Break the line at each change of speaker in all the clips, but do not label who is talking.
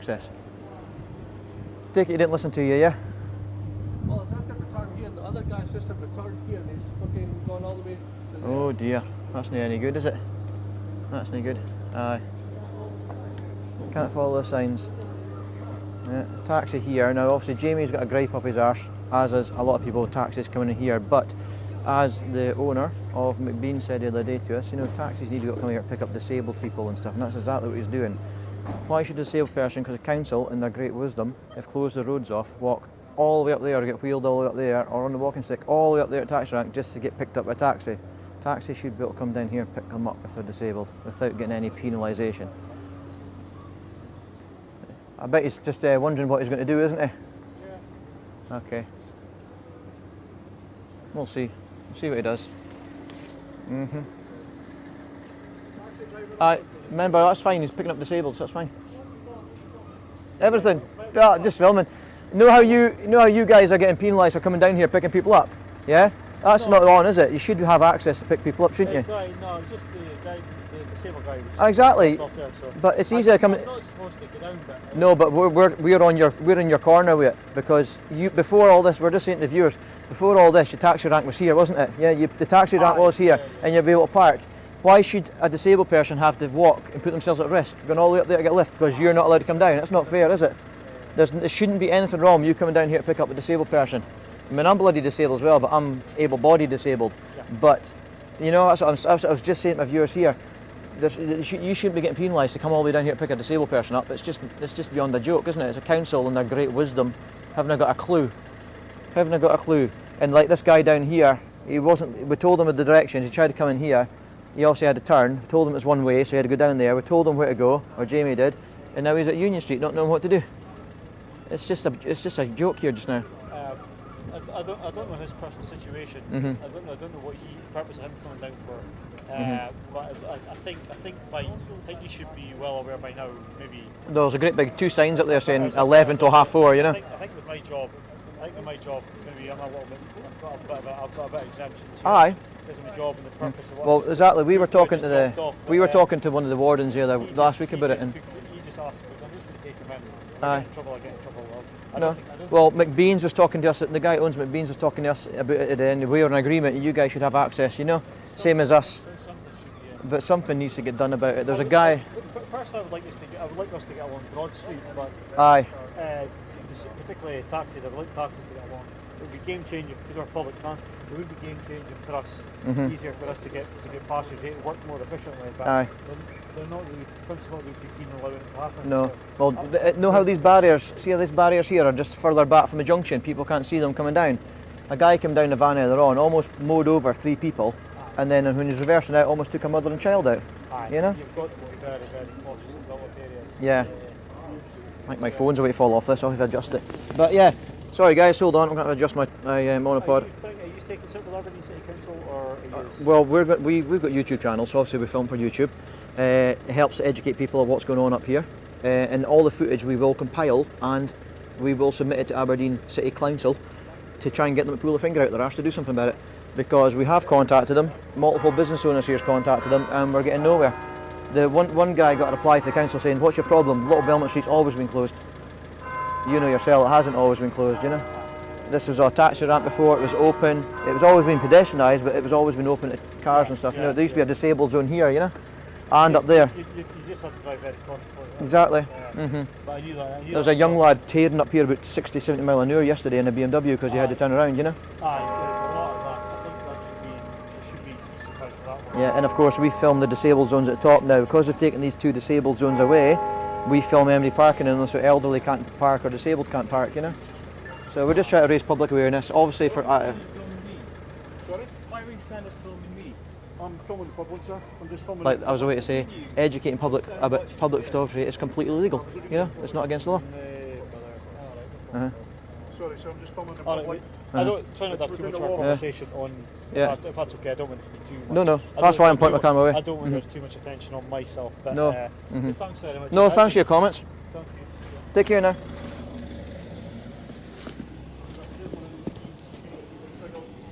access. Take it he didn't listen to you, yeah?
Well, it's after the turn here, and the other guy's just at the turn here, and he's fucking gone all the way to the...
Oh dear, that's not any good, is it? That's no good. Aye. Can't follow the signs. Yeah, taxi here. Now obviously Jamie's got a gripe up his arse, as is a lot of people with taxis coming in here, but as the owner of McBean said the other day to us, you know, taxis need to come here to pick up disabled people and stuff, and that's exactly what he's doing. Why should a disabled person, because the council, in their great wisdom, have closed the roads off, walk all the way up there, or get wheeled all the way up there, or on the walking stick all the way up there at taxi rank just to get picked up by a taxi? Taxi should be able to come down here and pick them up if they're disabled without getting any penalisation. I bet he's just wondering what he's going to do, isn't he? Yeah. Okay. We'll see. We'll see what he does. Remember, that's fine. He's picking up disabled, so that's fine. Everything. Yeah, just filming. Know how you guys are getting penalised for coming down here picking people up? Yeah. That's not on, is it? You should have access to pick people up, shouldn't you?
No, just the disabled guy.
Exactly.
There, so.
But it's easier coming.
I'm not supposed to get down, but
no, but we're in your corner with it, because you, before all this, we're just saying to the viewers, before all this, your taxi rank was here, wasn't it? Yeah, the taxi rank was here, and you'll be able to park. Why should a disabled person have to walk and put themselves at risk, going all the way up there to get a lift because you're not allowed to come down? That's not fair, is it? There shouldn't be anything wrong with you coming down here to pick up a disabled person. I mean, I'm bloody disabled as well, but I'm able-bodied disabled. Yeah. But, you know, that's what I was just saying to my viewers here. You shouldn't be getting penalised to come all the way down here to pick a disabled person up. It's just beyond a joke, isn't it? It's a council in their great wisdom haven't got a clue. Haven't got a clue. And like this guy down here, we told him the directions, he tried to come in here. He obviously had to turn. We told him it's one way, so he had to go down there. We told him where to go, or Jamie did, and now he's at Union Street, not knowing what to do. It's just a joke here just now.
I don't know his personal situation. I don't know what the purpose of him coming down for. But I think you should be well aware by now. Maybe
there's a great big 2 signs up there saying 11 till half 4. You know.
I think with my job, maybe I'm a little bit. I've got a bit of exemptions.
Aye.
Because of my job and the purpose of what.
Well, exactly. We were talking to one of the wardens here last week about it, and
he just asked, I'm just going to take him in.
Aye.
I get in trouble.
No. Well, McBean's was talking to us. The guy who owns McBean's was talking to us about it, and we were in agreement. You guys should have access, you know, same as us. But something needs to get done about it. There's a guy.
Personally, I would like us to get along Broad Street, but
aye.
Particularly taxis. I would like taxis to get along. It would be game changing because we're public transport. It would be game changing for us. Easier for us to get passengers. It work more efficiently. But
aye.
They're not really, council's not really too keen on allowing it to happen.
No.
So.
Well, know how these barriers? See how these barriers here are just further back from the junction. People can't see them coming down. A guy came down the van earlier on, almost mowed over 3 people, and then when he was reversing out, almost took a mother and child out.
Aye.
You know.
You've got to be very, very cautious in developed areas.
Yeah. I think my phone's about to fall off this, so I'll have to adjust it. But yeah, sorry guys, hold on, I'm going to adjust my monopod.
Are you taking something with Aberdeen City Council, or are you...
Well, we've got YouTube channels, so obviously we film for YouTube. It helps to educate people of what's going on up here. And all the footage we will compile and we will submit it to Aberdeen City Council to try and get them to pull their finger out their arse to do something about it. Because we have contacted them, multiple business owners here have contacted them, and we're getting nowhere. The one guy got a reply to the council saying, "What's your problem? Little Belmont Street's always been closed." You know yourself, it hasn't always been closed, you know. This was a taxi ramp before, it was open. It was always been pedestrianised, but it was always been open to cars and stuff. You know, there used to be a disabled zone here, you know, and up there.
You just have to drive very cautiously.
Exactly.
But I knew that.
There was a young lad tearing up here about 60, 70 mile an hour yesterday in a BMW because he had to turn around, you know.
Aye, there's a lot of that. I think that should be justified for that one.
Yeah, and of course we film the disabled zones at the top now. Because they've taken these 2 disabled zones away, we film empty parking in them so elderly can't park or disabled can't park, you know. So we're just trying to raise public awareness, obviously for...
Sorry? Why are you standing filming me? I'm filming the public, sir. I'm just filming...
Like I was away to say, educating public about public photography is completely legal, you know, it's not against the law.
Sorry, sir, I'm just filming the public. I don't try not to have too much of a conversation on...
Yeah.
If that's okay, I don't want it to be too much.
No, that's why I'm pointing my camera away.
I don't want there's too much attention on myself, but...
No.
Thanks very much.
No, thanks for your comments.
Thank you.
Take care now.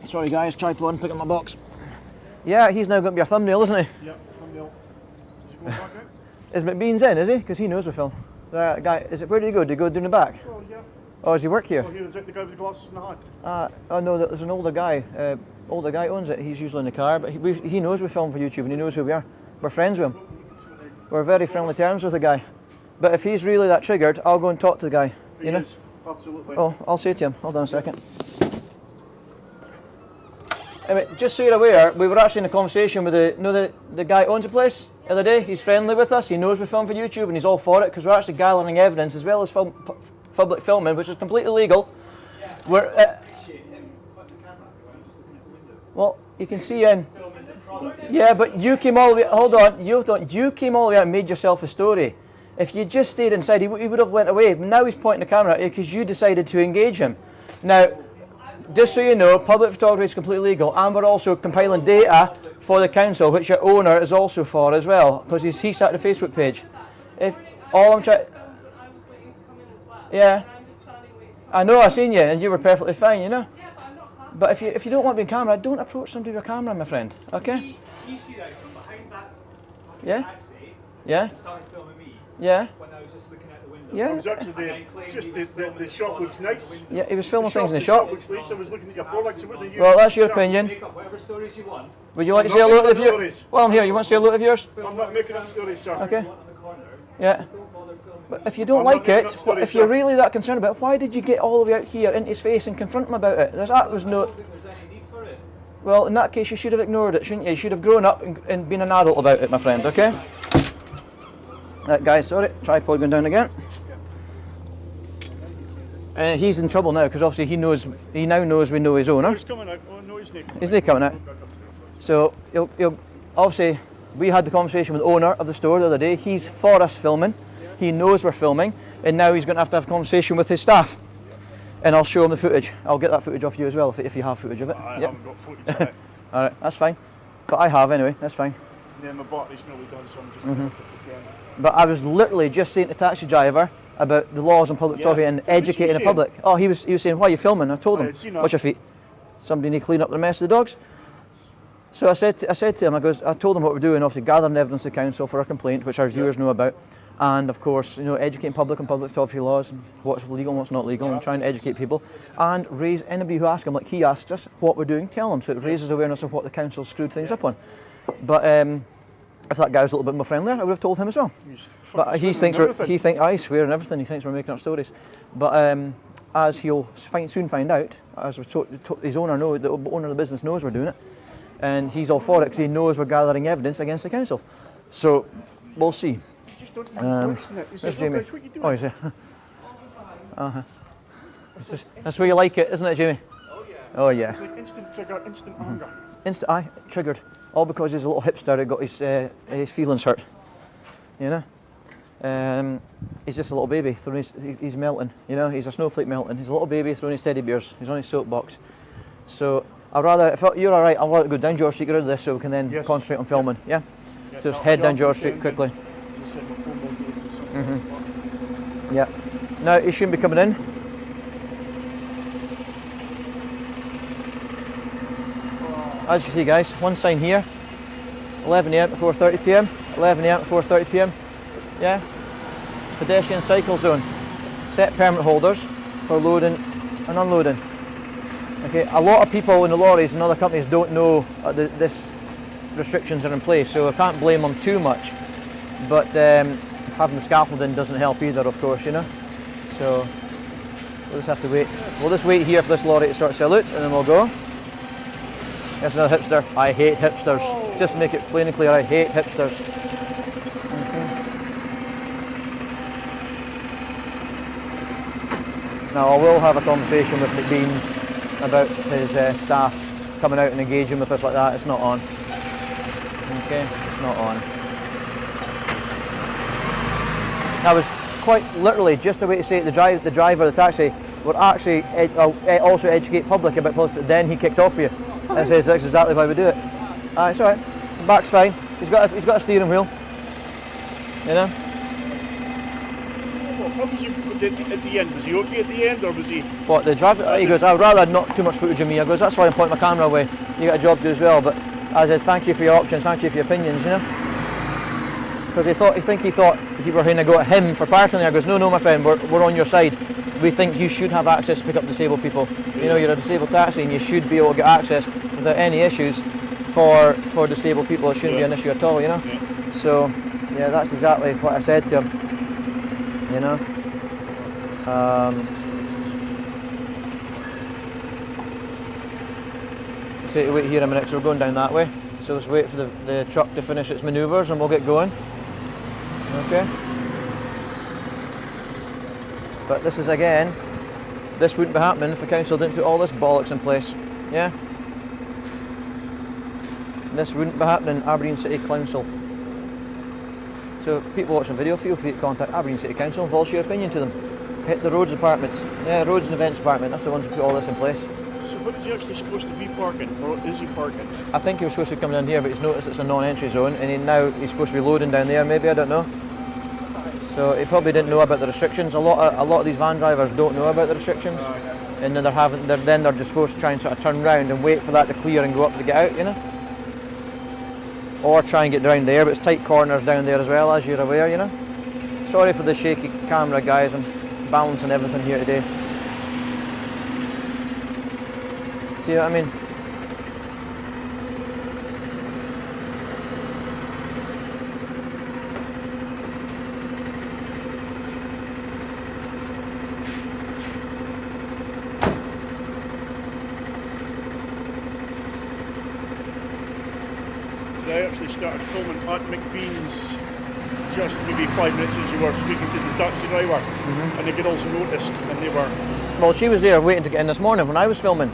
Sorry guys, tripod, pick up my box. Yeah, he's now going to be a thumbnail, isn't he?
Yeah, thumbnail. Is he going back out?
Is McBean's in, is he? Because he knows we film. That guy, where did he go? Did he go down the back?
Well, yeah.
Oh, does he work here?
Oh, he was the guy with the glasses in the hat.
Oh no, there's an older guy. Older guy owns it. He's usually in the car, but he knows we film for YouTube and he knows who we are. We're friends with him. We're very friendly terms with the guy. But if he's really that triggered, I'll go and talk to the guy.
He
You know?
is, absolutely.
Oh, I'll say to him. Hold on a second. Anyway, just so you're aware, we were actually in a conversation with the guy who owns the place the other day. He's friendly with us. He knows we film for YouTube and he's all for it because we're actually gathering evidence as well as public filming, which is completely legal. We're well, you can see in. Yeah, but you came all the way. Hold on, you came all the way out and made yourself a story. If you just stayed inside, he would have went away. Now he's pointing the camera at you because you decided to engage him. Now, just so you know, public photography is completely legal, and we're also compiling data for the council, which your owner is also for as well, because he started a Facebook page. If all I'm trying, yeah, I know I seen you, and you were perfectly fine, you know. But if you don't want to be on camera, don't approach somebody with a camera, my friend. Okay?
He stood out from behind that
Yeah.
taxi
Yeah.
and started filming me
yeah.
when I was just looking out the window.
Yeah.
It was actually the shop looks nice.
Yeah. He was filming things in the
The
shop.
shop looks nice. I was looking at your products. What do you
Well, that's your
Sure.
opinion.
Make up whatever stories you want.
Would you like to
I'm
say a
not
lot of
making
yours?
stories.
Well, I'm here. You want to say a lot of yours?
I'm not making up stories, sir.
Okay.
On the corner.
Yeah.
Don't bother filming.
But if you don't
I'm not
like
making
it,
up stories,
if you're
sir.
really that concerned about it, why did you get all the way out here into his face and confront him about it? That was
I
no.
don't think there's any need for it.
Well, in that case, you should have ignored it, shouldn't you? You should have grown up and been an adult about it, my friend. Okay. Guys, sorry, tripod going down again. He's in trouble now because obviously he now knows we know his owner.
He's coming out. Oh, no, he's not.
He's not coming out. So he'll obviously we had the conversation with the owner of the store the other day. He's for us filming. He knows we're filming, and now he's going to have a conversation with his staff. And I'll show him the footage. I'll get that footage off you as well if you have footage of it.
I
Yep.
haven't got footage of it.
All right, that's fine. But I have anyway. That's fine.
Yeah, my battery's nearly done, so I'm just going to put it down.
But I was literally just saying to the taxi driver about the laws on public
Yeah.
photography and
What was he
educating the
saying?
public. Oh, he was saying, why are you filming? I told
I
him,
had seen that.
watch your feet. Somebody need to clean up the mess of the dogs. So I said to him, I told him what we're doing, obviously gathering evidence to council for a complaint, which our viewers know about. And of course, educating public on public photography laws, and what's legal and what's not legal, and trying to educate people, and raise anybody who asks him, like he asked us, what we're doing, tell them, so it raises awareness of what the council screwed things up on. But if that guy was a little bit more friendlier, I would have told him as well. But he thinks I swear and everything. He thinks we're making up stories. But as he'll soon find out, as we his owner the owner of the business knows we're doing it, and he's all for it because he knows we're gathering evidence against the council. So we'll see.
Just don't even question it. He
There's
says,
Jamie.
"Look, guys, what you doing?"
Oh, he's there. That's where you like it, isn't it, Jamie?
Oh yeah.
Oh yeah.
It's like instant trigger, instant anger.
Instant triggered. All because he's a little hipster who got his feelings hurt. You know? He's just a little baby. He's melting. You know? He's a snowflake melting. He's a little baby throwing his teddy bears. He's on his soapbox. So I'd rather, if you're all right, I'll let it go down George Street, get rid of this so we can then
Yes.
concentrate on filming. Yeah?
Yeah,
So just
I'll-
head
yeah,
down
I'll
George
go
Street
down
quickly.
As I said, my phone will be at something.
Yeah. Now he shouldn't be coming in. As you see, guys, one sign here, 11 a.m. to 4:30 p.m. 11 a.m. to 4:30 p.m. Yeah. Pedestrian cycle zone. Set permit holders for loading and unloading. Okay. A lot of people in the lorries and other companies don't know this restrictions are in place, so I can't blame them too much. But having the scaffolding doesn't help either, of course, you know. So we'll just have to wait. We'll just wait here for this lorry to start salute, and then we'll go. There's another hipster. I hate hipsters. Just make it plain and clear. I hate hipsters. Now I will have a conversation with McBean's about his staff coming out and engaging with us like that. It's not on. Okay, it's not on. I was quite literally just about to say to the driver of the taxi, we're actually also educate public about public. Then he kicked off for you and says that's exactly why we do it. It's all right. The back's fine. He's got a steering wheel. You know.
What was he at the end? Was he okay at the end, or was he?
What, the driver? He goes, I'd rather not too much footage of me. I goes, that's why I'm pointing my camera away. You got a job to do as well. But as I said, thank you for your options, thank you for your opinions, you know. Because he thought he were going to go at him for parking there. He goes, no, my friend, we're on your side. We think you should have access to pick up disabled people. You know, you're a disabled taxi and you should be able to get access without any issues for disabled people. It shouldn't be an issue at all, you know.
Yeah.
So, yeah, that's exactly what I said to him. You know. Say to wait here a minute, so we're going down that way. So let's wait for the truck to finish its manoeuvres and we'll get going. Okay. But this is again, this wouldn't be happening if the council didn't put all this bollocks in place. Yeah? This wouldn't be happening, Aberdeen City Council. So people watching the video, feel free to contact Aberdeen City Council and voice your opinion to them. Hit the roads department. Yeah, roads and events department, that's the ones who put all this in place.
So what is he actually supposed to be parking, or is he parking?
I think he was supposed to come down here, but he's noticed it's a non-entry zone, and now he's supposed to be loading down there, maybe, I don't know. So he probably didn't know about the restrictions. A lot of these van drivers don't know about the restrictions, and then they're just forced to try and sort of turn round and wait for that to clear and go up to get out, you know. Or try and get down there, but it's tight corners down there as well, as you're aware, you know. Sorry for the shaky camera, guys. I'm balancing everything here today. See what I mean?
So I actually started filming at McBean's just maybe 5 minutes as you were speaking to the taxi driver, and the girls noticed, and they were...
Well, she was there waiting to get in this morning when I was filming.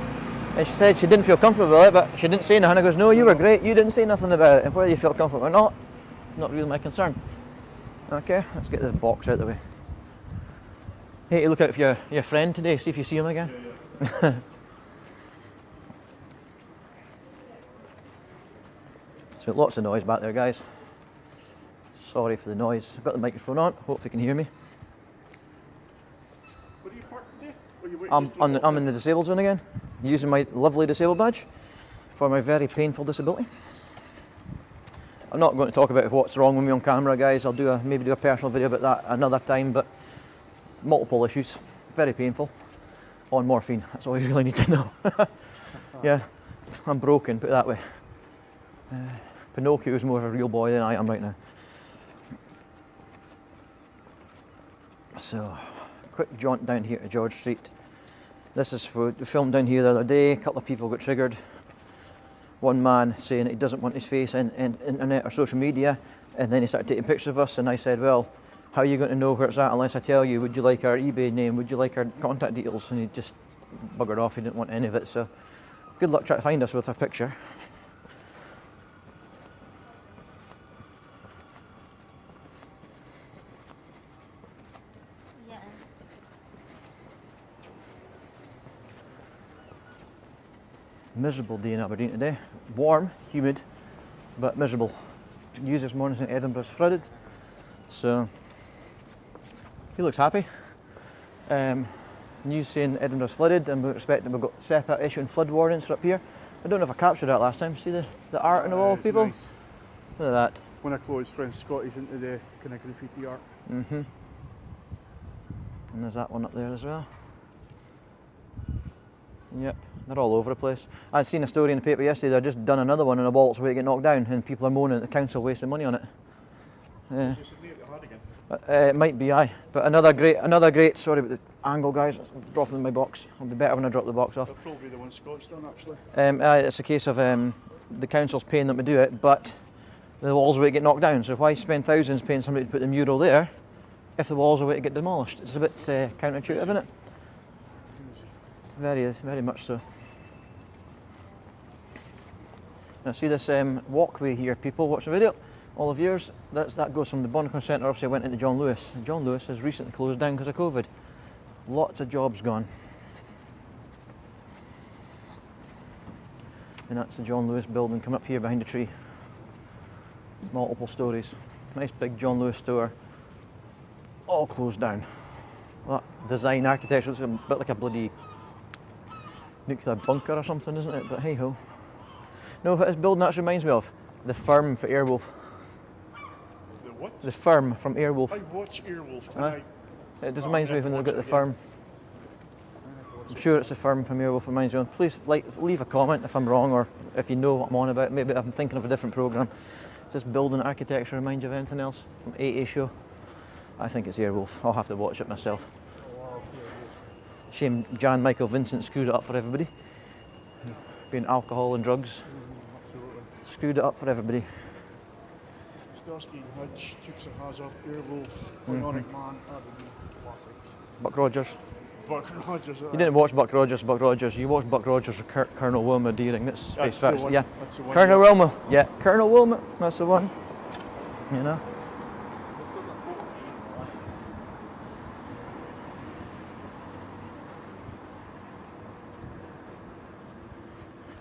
And she said she didn't feel comfortable with it, but she didn't say nothing. I goes, no, you were great, you didn't say nothing about it. And whether you felt comfortable or not really my concern. Okay, let's get this box out of the way. Hey, to look out for your friend today, see if you see him again.
Yeah.
So lots of noise back there, guys. Sorry for the noise. I've got the microphone on, hope you can hear me.
Where are you parked today? Or you waiting
I'm in the disabled zone again, using my lovely disabled badge for my very painful disability. I'm not going to talk about what's wrong with me on camera, guys. I'll maybe do a personal video about that another time, but multiple issues, very painful, on morphine. That's all you really need to know. Yeah, I'm broken, put it that way. Pinocchio's more of a real boy than I am right now. So, quick jaunt down here to George Street. This is what we filmed down here the other day. A couple of people got triggered. One man saying that he doesn't want his face in internet or social media, and then he started taking pictures of us, and I said, well, how are you going to know where it's at unless I tell you? Would you like our eBay name? Would you like our contact details? And he just buggered off. He didn't want any of it, so good luck trying to find us with a picture. Miserable day in Aberdeen today. Warm, humid, but miserable. News this morning in Edinburgh's flooded, so he looks happy. News saying Edinburgh's flooded, and we're expecting we've got SEPA issuing flood warnings up here. I don't know if I captured that last time. See the art on the wall, people?
Nice.
Look at that.
One of Chloe's friends, Scotty's into the kind of graffiti art.
And there's that one up there as well. Yep, they're all over the place. I'd seen a story in the paper yesterday, they'd just done another one in a Walt's way to get knocked down, and people are moaning at the council wasting money on it. Yeah. It might be, aye. But another great, sorry about the angle, guys, I'm dropping in my box. It'll be better when I drop the box off.
They're probably the one Scott's done, actually.
It's a case of the council's paying them to do it, but the walls are way to get knocked down, so why spend thousands paying somebody to put the mural there if the walls are way to get demolished? It's a bit counterintuitive, isn't it? Very much so. Now see this walkway here, people, watch the video, all the viewers, that goes from the Bonnicon Centre, obviously went into John Lewis. And John Lewis has recently closed down because of COVID. Lots of jobs gone. And that's the John Lewis building coming up here behind the tree. Multiple stories. Nice big John Lewis store. All closed down. That design architecture looks a bit like a bloody nuclear bunker or something, isn't it? But hey ho. No, what this building actually reminds me of? The firm for Airwolf.
The
what?
The Firm from Airwolf.
I watch Airwolf. And
Huh? It just reminds me when they got the Firm. I'm sure it's the Firm from Airwolf reminds me. Please leave a comment if I'm wrong or if you know what I'm on about. Maybe I'm thinking of a different programme. Does this building architecture remind you of anything else from 80 show? I think it's Airwolf. I'll have to watch it myself. Shame Jan Michael Vincent screwed it up for everybody. Being alcohol and drugs.
Absolutely.
Screwed it up for everybody.
Starsky and Hutch, Dukes of Hazzard, Airwolf, Bionic Man, Aberdeen, classics.
Buck Rogers.
Buck Rogers.
You didn't watch Buck Rogers. You watched Buck Rogers or Colonel Wilma Deering. That's face
the
facts.
one.
Yeah.
That's the one,
Colonel
yeah.
Wilma. Yeah. Colonel Wilma. That's the one. You know.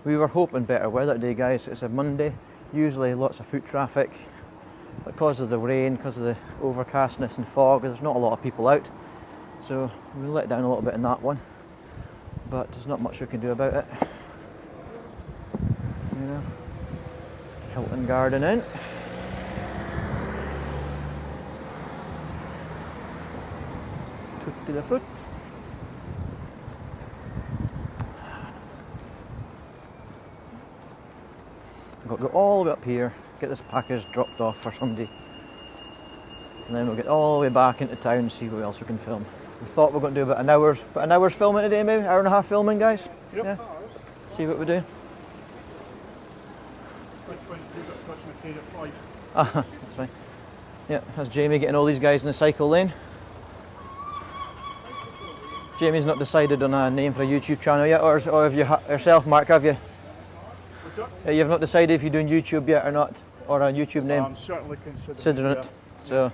We were hoping better weather today, guys. It's a Monday. Usually lots of foot traffic. Because of the rain, because of the overcastness and fog, there's not a lot of people out. So we let down a little bit in that one. But there's not much we can do about it. You know. Hilton Garden in. Toot to the foot. I've got to go all the way up here, get this package dropped off for somebody. And then we'll get all the way back into town and see what else we can film. We thought we were going to do about an hour's filming today, maybe, hour and a half filming, guys.
Yep.
Yeah. See what we do.
That's when you do that, touch my kid at 5.
That's fine. Yeah, that's Jamie getting all these guys in the cycle lane. Jamie's not decided on a name for a YouTube channel yet, or have you yourself, Mark, have you?
What's that?
You've not decided if you're doing YouTube yet or not, or a YouTube name?
I'm certainly
Considering it. So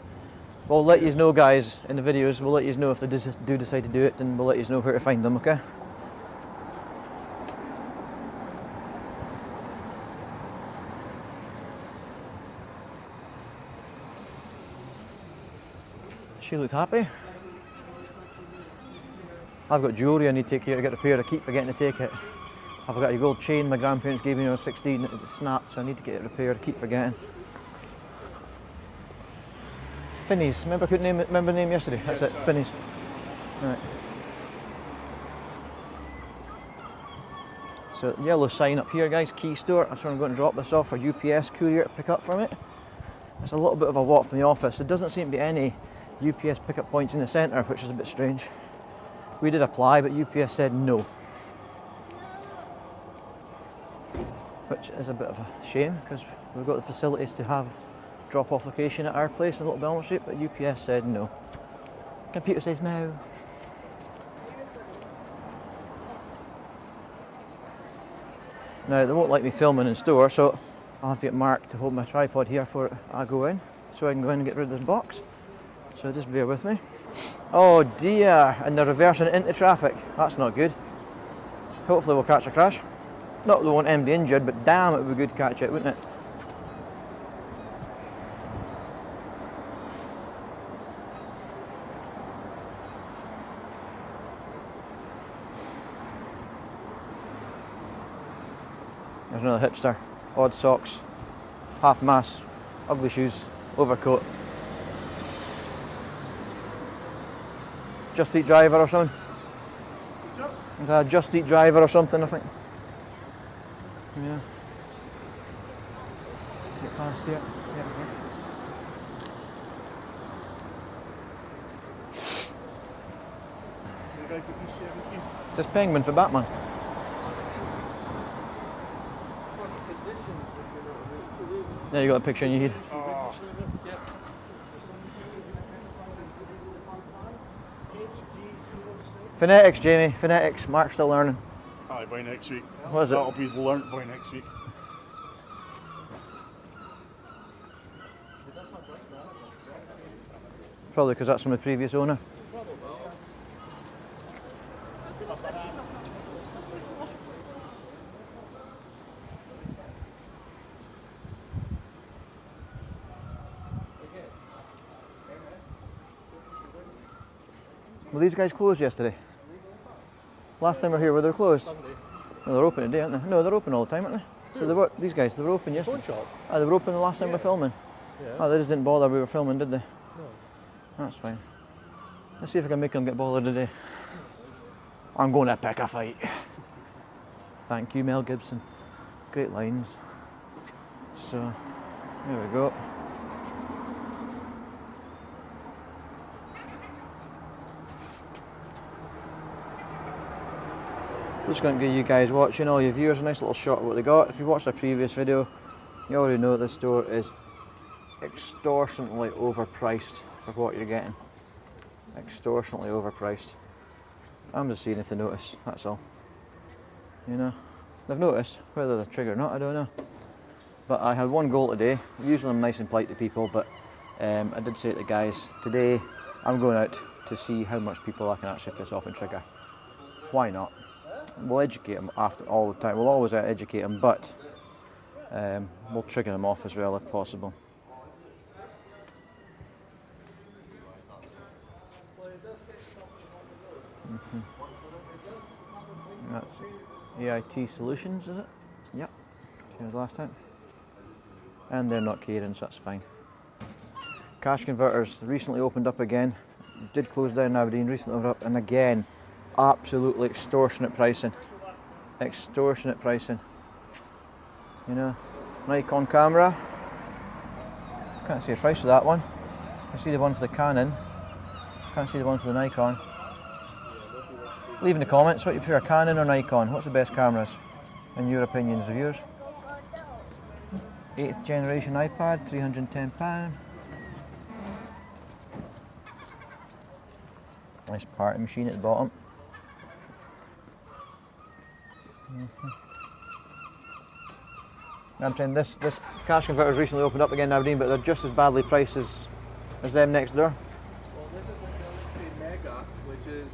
we'll let you know, guys, in the videos. We'll let you know if they do decide to do it, and we'll let you know where to find them, okay? She looked happy. I've got jewellery I need to take here to get repaired. I keep forgetting to take it. I've got a gold chain my grandparents gave me when I was 16. It's snapped, so I need to get it repaired. I keep forgetting. Finney's. Remember I couldn't remember the name yesterday? That's it, Finney's. Right. So yellow sign up here, guys, key store. That's where I'm going to drop this off for UPS courier to pick up from it. It's a little bit of a walk from the office. There doesn't seem to be any UPS pickup points in the centre, which is a bit strange. We did apply, but UPS said no. Which is a bit of a shame, because we've got the facilities to have drop-off location at our place in Little Belmont Street, but UPS said no. Computer says no. Now, they won't like me filming in store, so I'll have to get Mark to hold my tripod here before I go in, so I can go in and get rid of this box. So just bear with me. Oh dear, and they're reversing into traffic. That's not good. Hopefully we'll catch a crash. Not that we want anybody injured, but damn, it would be good to catch it, wouldn't it? There's another hipster. Odd socks, half mask, ugly shoes, overcoat. Just Eat driver or something? Is that a Just Eat driver or something, I think? Yeah. Get past here. Yeah, it says Penguin for Batman. There you got a picture in your head.
Oh,
Phonetics, Jamie. Phonetics. Mark's still learning.
aye, by next week.
What is it?
That'll be learnt by next week.
Probably because that's from the previous owner. Were these guys closed yesterday? Last time we were here, were they closed? No, they're open today, aren't they? No, they're open all the time, aren't they? So they were, these guys, they were open yesterday.
Phone shop?
They were open the last time we were filming.
Yeah.
Oh, they just didn't bother we were filming, did they?
No.
That's fine. Let's see if I can make them get bothered today. I'm going to pick a fight. Thank you, Mel Gibson. Great lines. So, there we go. Just going to give you guys watching, all your viewers, a nice little shot of what they got. If you watched a previous video, you already know this store is extortionately overpriced for what you're getting. Extortionately overpriced. I'm just seeing if they notice, that's all. You know, they've noticed, whether they're triggered or not, I don't know. But I had one goal today. Usually I'm nice and polite to people, but I did say to the guys, today I'm going out to see how much people I can actually piss off and trigger. Why not? We'll educate them after all the time. We'll always educate them, but we'll trigger them off as well if possible. That's AIT Solutions, is it? Yep, same as last time. And they're not caring, so that's fine. Cash converters recently opened up again. Did close down in Aberdeen, recently opened up, and again, absolutely extortionate pricing. Extortionate pricing. You know, Nikon camera. Can't see the price of that one. I see the one for the Canon. Can't see the one for the Nikon. Leave in the comments what you prefer, Canon or Nikon. What's the best cameras? In your opinions of yours? 8th generation iPad, £310. Nice party machine at the bottom. I'm saying this cash converter's recently opened up again in Aberdeen, but they're just as badly priced as them next door.
Well, this is like the LXA Mega, which is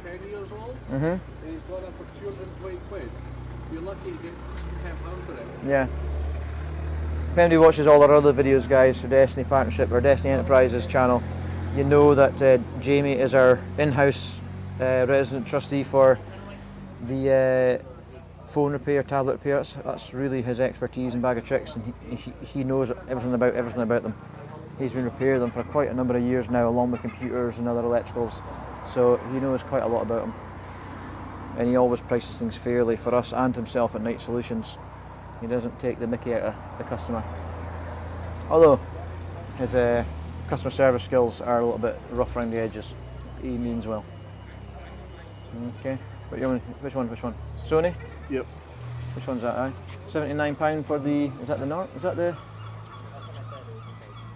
10 years old,
Mm-hmm.
and he's got it for 220 quid. You're lucky to get £10 for it.
Yeah. If anybody watches all our other videos, guys, for Destiny Partnership or Destiny Enterprises channel, you know that Jamie is our in-house resident trustee for the phone repair, tablet repair. That's really his expertise and bag of tricks, and he knows everything about them. He's been repairing them for quite a number of years now, along with computers and other electricals, so he knows quite a lot about them. And he always prices things fairly for us and himself at Night Solutions. He doesn't take the mickey out of the customer. Although his customer service skills are a little bit rough around the edges, he means well. Okay, but which one? Sony?
Yep.
Which one's that? Aye, £79 for the. Is that the North? Is that the?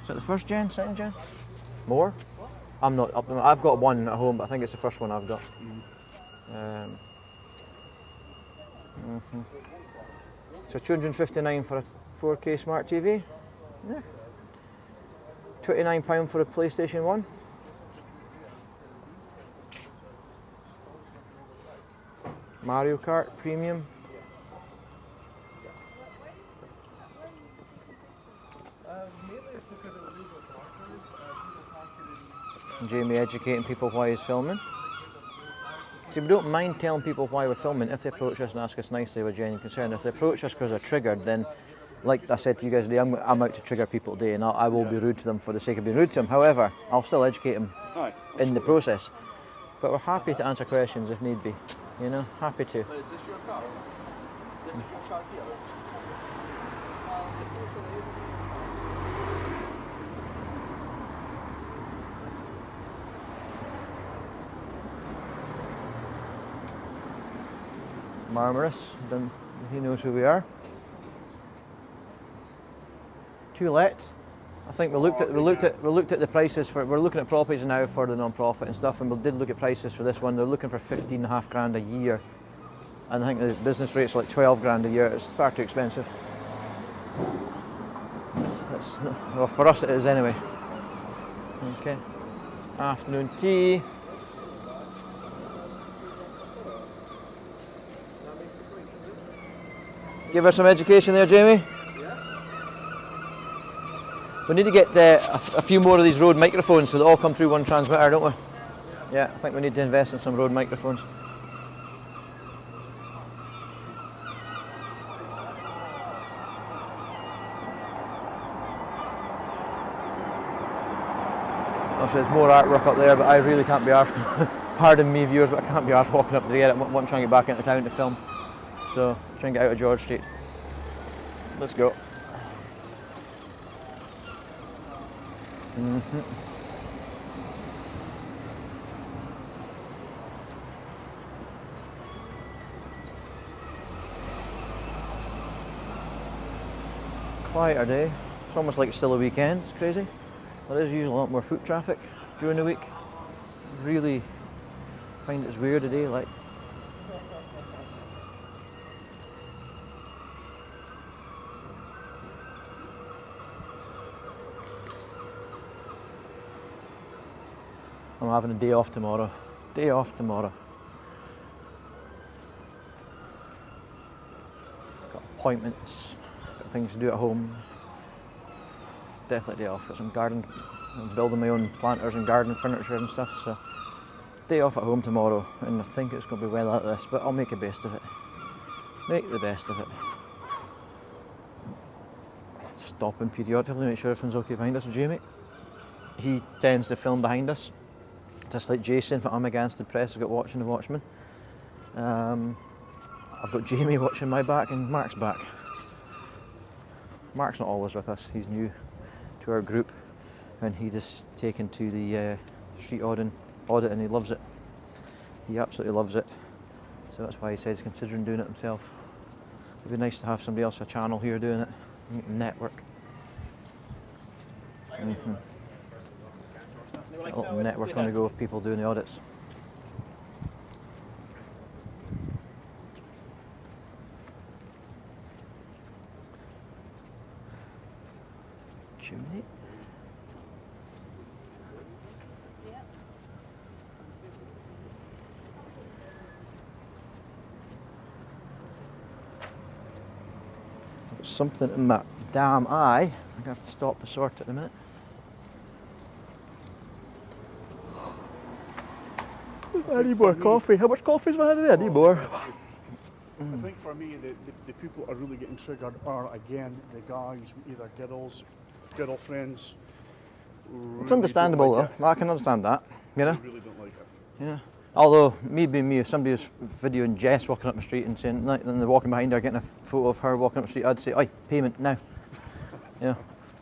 Is that the first gen? Second gen? More? I'm not up. I've got one at home, but I think it's the first one I've got. So £259 for a 4K smart TV. Yeah. £29 for a PlayStation 1. Mario Kart Premium.
Mainly it's because of legal partners.
Jamie educating people why he's filming. See, we don't mind telling people why we're filming if they approach us and ask us nicely with genuine concern. If they approach us because they're triggered, then, like I said to you guys today, I'm out to trigger people today, and I will be rude to them for the sake of being rude to them. However, I'll still educate them in the process. But we're happy to answer questions if need be. You know, happy to.
But is this your car? This is your car here?
Marmaris, then he knows who we are. To let. I think we looked at the prices for. We're looking at properties now for the non-profit and stuff, and we did look at prices for this one. They're looking for 15.5 grand a year, and I think the business rate's like 12 grand a year. It's far too expensive. Well, for us it is anyway. Okay. Afternoon tea. Give her some education there, Jamie. We need to get a few more of these Rode microphones so they all come through one transmitter, don't we? Yeah, I think we need to invest in some Rode microphones. obviously there's more artwork up there, but I really can't be arsed. Pardon me, viewers, but I can't be arsed walking up to get it. I want to try and get back into town to film. So, try and get out of George Street. Let's go. Quieter day. It's almost like it's still a weekend. It's crazy. There is usually a lot more foot traffic during the week. Really find it's weird today. Like, I'm having a day off tomorrow. Day off tomorrow. Got appointments. Got things to do at home. Definitely day off. Got some garden. I'm building my own planters and garden furniture and stuff. So day off at home tomorrow, and I think it's going to be well out of this, but I'll make the best of it. Make the best of it. Stopping periodically, make sure everything's okay behind us with Jamie. He tends to film behind us, just like Jason from I'm Against the Press has got watching The Watchmen. I've got Jamie watching my back and Mark's back. Mark's not always with us, he's new to our group, and he just taken to the street audit and he loves it. He absolutely loves it. So that's why he says he's considering doing it himself. It'd be nice to have somebody else, a channel here doing it, network. A little network on the go of people doing the audits. Chimney. Something in that damn eye. I'm gonna have to stop to sort it in a minute. I need more coffee. How much coffee is I had? I need more.
I think for me, the people are really getting triggered are, again, the guys, either girlfriends.
It's understandable
like
though. I can understand that. You know.
They really don't like it.
Yeah. Although, me being me, if somebody was videoing Jess walking up the street and saying, like, then they're walking behind her, getting a photo of her walking up the street, I'd say, "Oi, payment now." You know,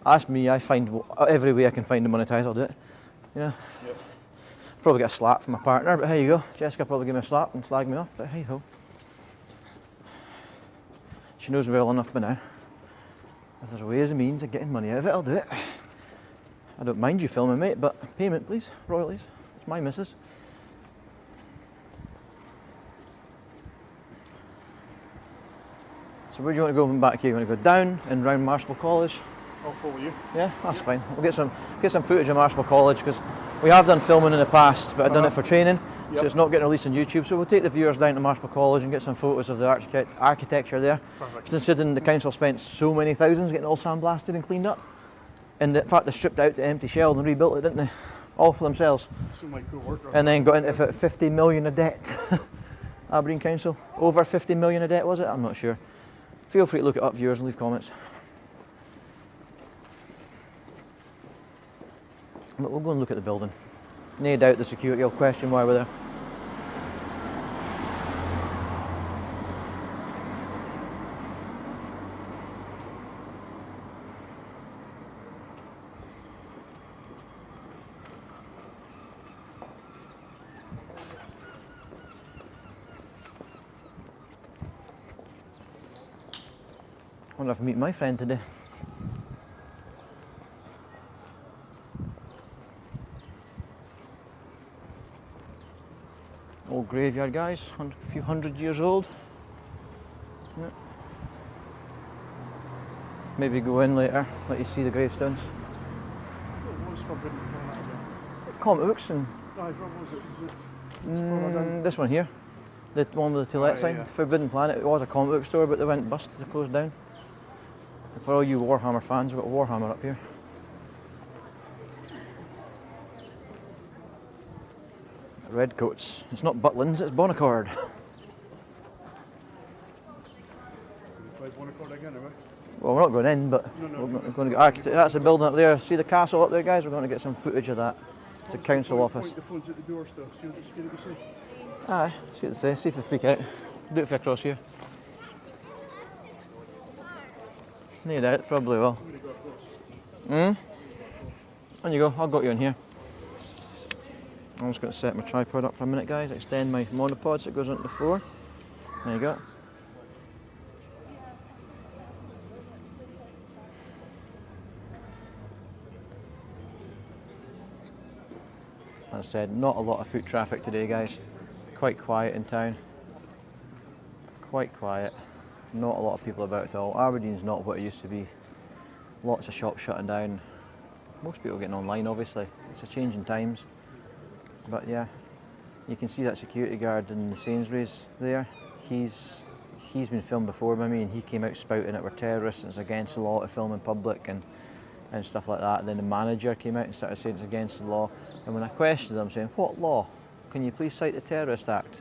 ask me, I find every way I can find to monetize, I'll do it. You know.
Yep.
Probably get a slap from my partner, but here you go. Jessica probably give me a slap and slag me off, but hey ho. She knows me well enough by now. If there's ways and means of getting money out of it, I'll do it. I don't mind you filming, mate, but payment, please. Royalties. It's my missus. So where do you want to go from back here? You want to go down and round Marshall College?
I'll follow you.
Yeah, that's fine. We'll get some footage of Marshall College because we have done filming in the past, but I've done it for training, so it's not getting released on YouTube. So we'll take the viewers down to Marshall College and get some photos of the architecture there.
Perfect.
Considering the council spent so many thousands getting it all sandblasted and cleaned up, and in fact they stripped it out to empty shell and rebuilt it, didn't they? All for themselves.
So my co-worker.
And then got into 50 million of debt. Aberdeen Council, over 50 million of debt was it? I'm not sure. Feel free to look it up, viewers, and leave comments. But we'll go and look at the building. No doubt the security will question why we're there. I wonder if I meet my friend today. Old graveyard, guys, a few hundred years old. Yeah. Maybe go in later, let you see the gravestones.
What was Forbidden Planet again?
Comic books and
Aye, what was it?
this one here, the one with the to let sign,
yeah.
Forbidden Planet. It was a comic book store, but they went bust, they closed down. And for all you Warhammer fans, we've got Warhammer up here. Redcoats. It's not Butlins, it's Bonaccord.
Again, are we?
Well, we're not going in, but we're going to get architect. That's a building up there. See the castle up there, guys? We're going to get some footage of that. It's a council office.
Point the phones at the door still. See what the security say.
Aye, see what they say, see if they freak out. Do it for across here. No doubt, probably will. On you go, I'll got you in here. I'm just going to set my tripod up for a minute, guys. Extend my monopod so it goes onto the floor. There you go. As I said, not a lot of foot traffic today, guys. Quite quiet in town. Quite quiet. Not a lot of people about at all. Aberdeen's not what it used to be. Lots of shops shutting down. Most people getting online, obviously. It's a change in times. But yeah, you can see that security guard in the Sainsbury's there. He's been filmed before by me, and he came out spouting that we're terrorists and it's against the law to film in public and stuff like that. And then the manager came out and started saying it's against the law. And when I questioned him, saying, what law? Can you please cite the Terrorist Act?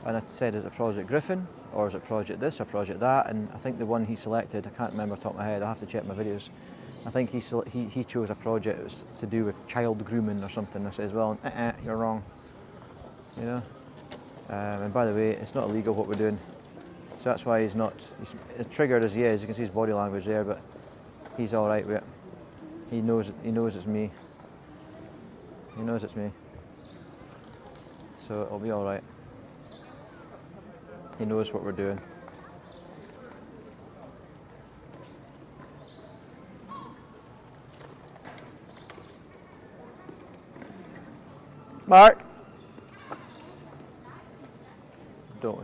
And I said, is it Project Griffin, or is it Project this or Project that? And I think the one he selected, I can't remember off the top of my head, I have to check my videos. I think he chose a project that was to do with child grooming or something. I says, well, you're wrong. You know? And by the way, it's not illegal what we're doing. So that's why he's as triggered as he is. You can see his body language there, but he's all right with it. He knows it's me. He knows it's me. So it'll be all right. He knows what we're doing. Mark!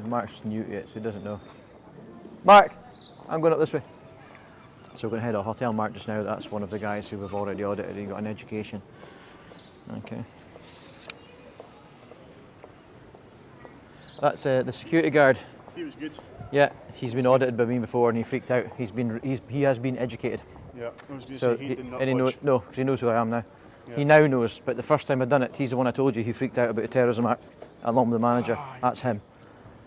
Mark's new to it, so he doesn't know. Mark! I'm going up this way. So we're going to head to Hotel Mark just now. That's one of the guys who we've already audited. He got an education. Okay. That's the security guard.
He was good.
Yeah, he's been audited by me before and he freaked out. He has been educated.
Yeah, I was going to
So
say he did not
and he
watch.
no, because he knows who I am now.
Yeah.
He now knows, but the first time I'd done it, he's the one I told you he freaked out about the terrorism act, along with the manager. That's him.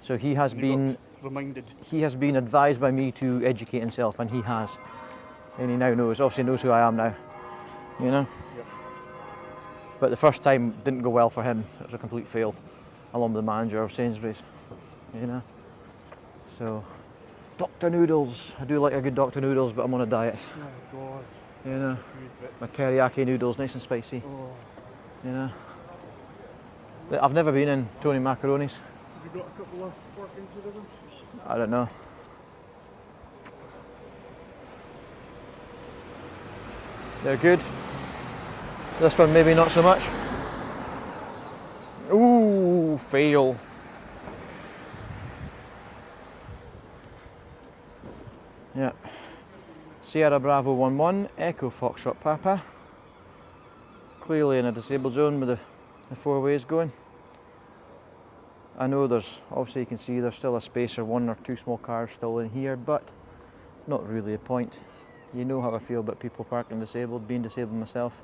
So he has been
reminded.
He has been advised by me to educate himself, and he has. And he now knows. Obviously knows who I am now. You know.
Yep.
But the first time didn't go well for him. It was a complete fail, along with the manager of Sainsbury's. You know. So, Dr. Noodles. I do like a good Dr. Noodles, but I'm on a diet.
Oh God.
You know. My teriyaki noodles, nice and spicy.
Oh.
You know. I've never been in Tony Macaroni's.
Have you got a couple of workings with them?
I don't know. They're good. This one maybe not so much. Ooh, fail. Yeah. Sierra Bravo 11, Echo Foxtrot Papa. Clearly in a disabled zone with the four ways going. I know there's, obviously you can see there's still a space or one or two small cars still in here, but not really a point. You know how I feel about people parking disabled, being disabled myself.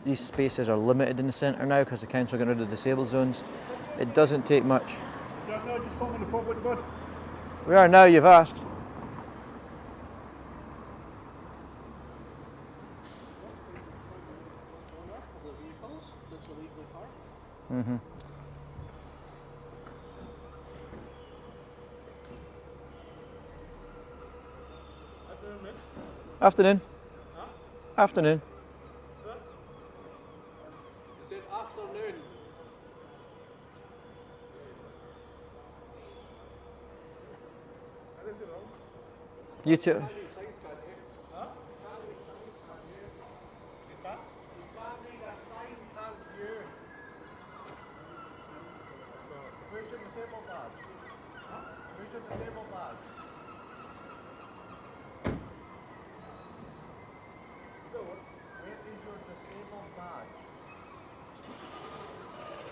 These spaces are limited in the centre now because the council got rid of the disabled zones. It doesn't take much.
So I'm now just talking to the public, bud.
We are now, you've asked.
The vehicles that's illegally parked.
Mm-hmm. Afternoon.
Huh?
Afternoon.
Sir? You said afternoon.
You too.
Where's your disabled badge? Huh? Where's your disabled badge? Where is your disabled badge?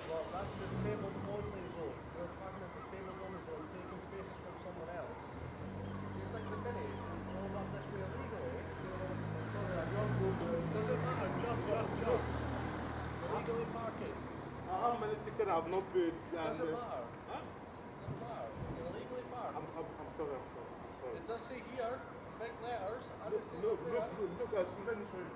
Well, that's the disabled only zone. We're talking a disabled only zone, taking spaces from someone else. Just like the mini, drove up this way illegally. Doesn't matter, just. Illegally parking.
I'm military, I've no boots.
Doesn't matter. Huh? Doesn't matter. You're illegally parked.
I'm sorry.
It does say here, big letters.
Look, let me show you.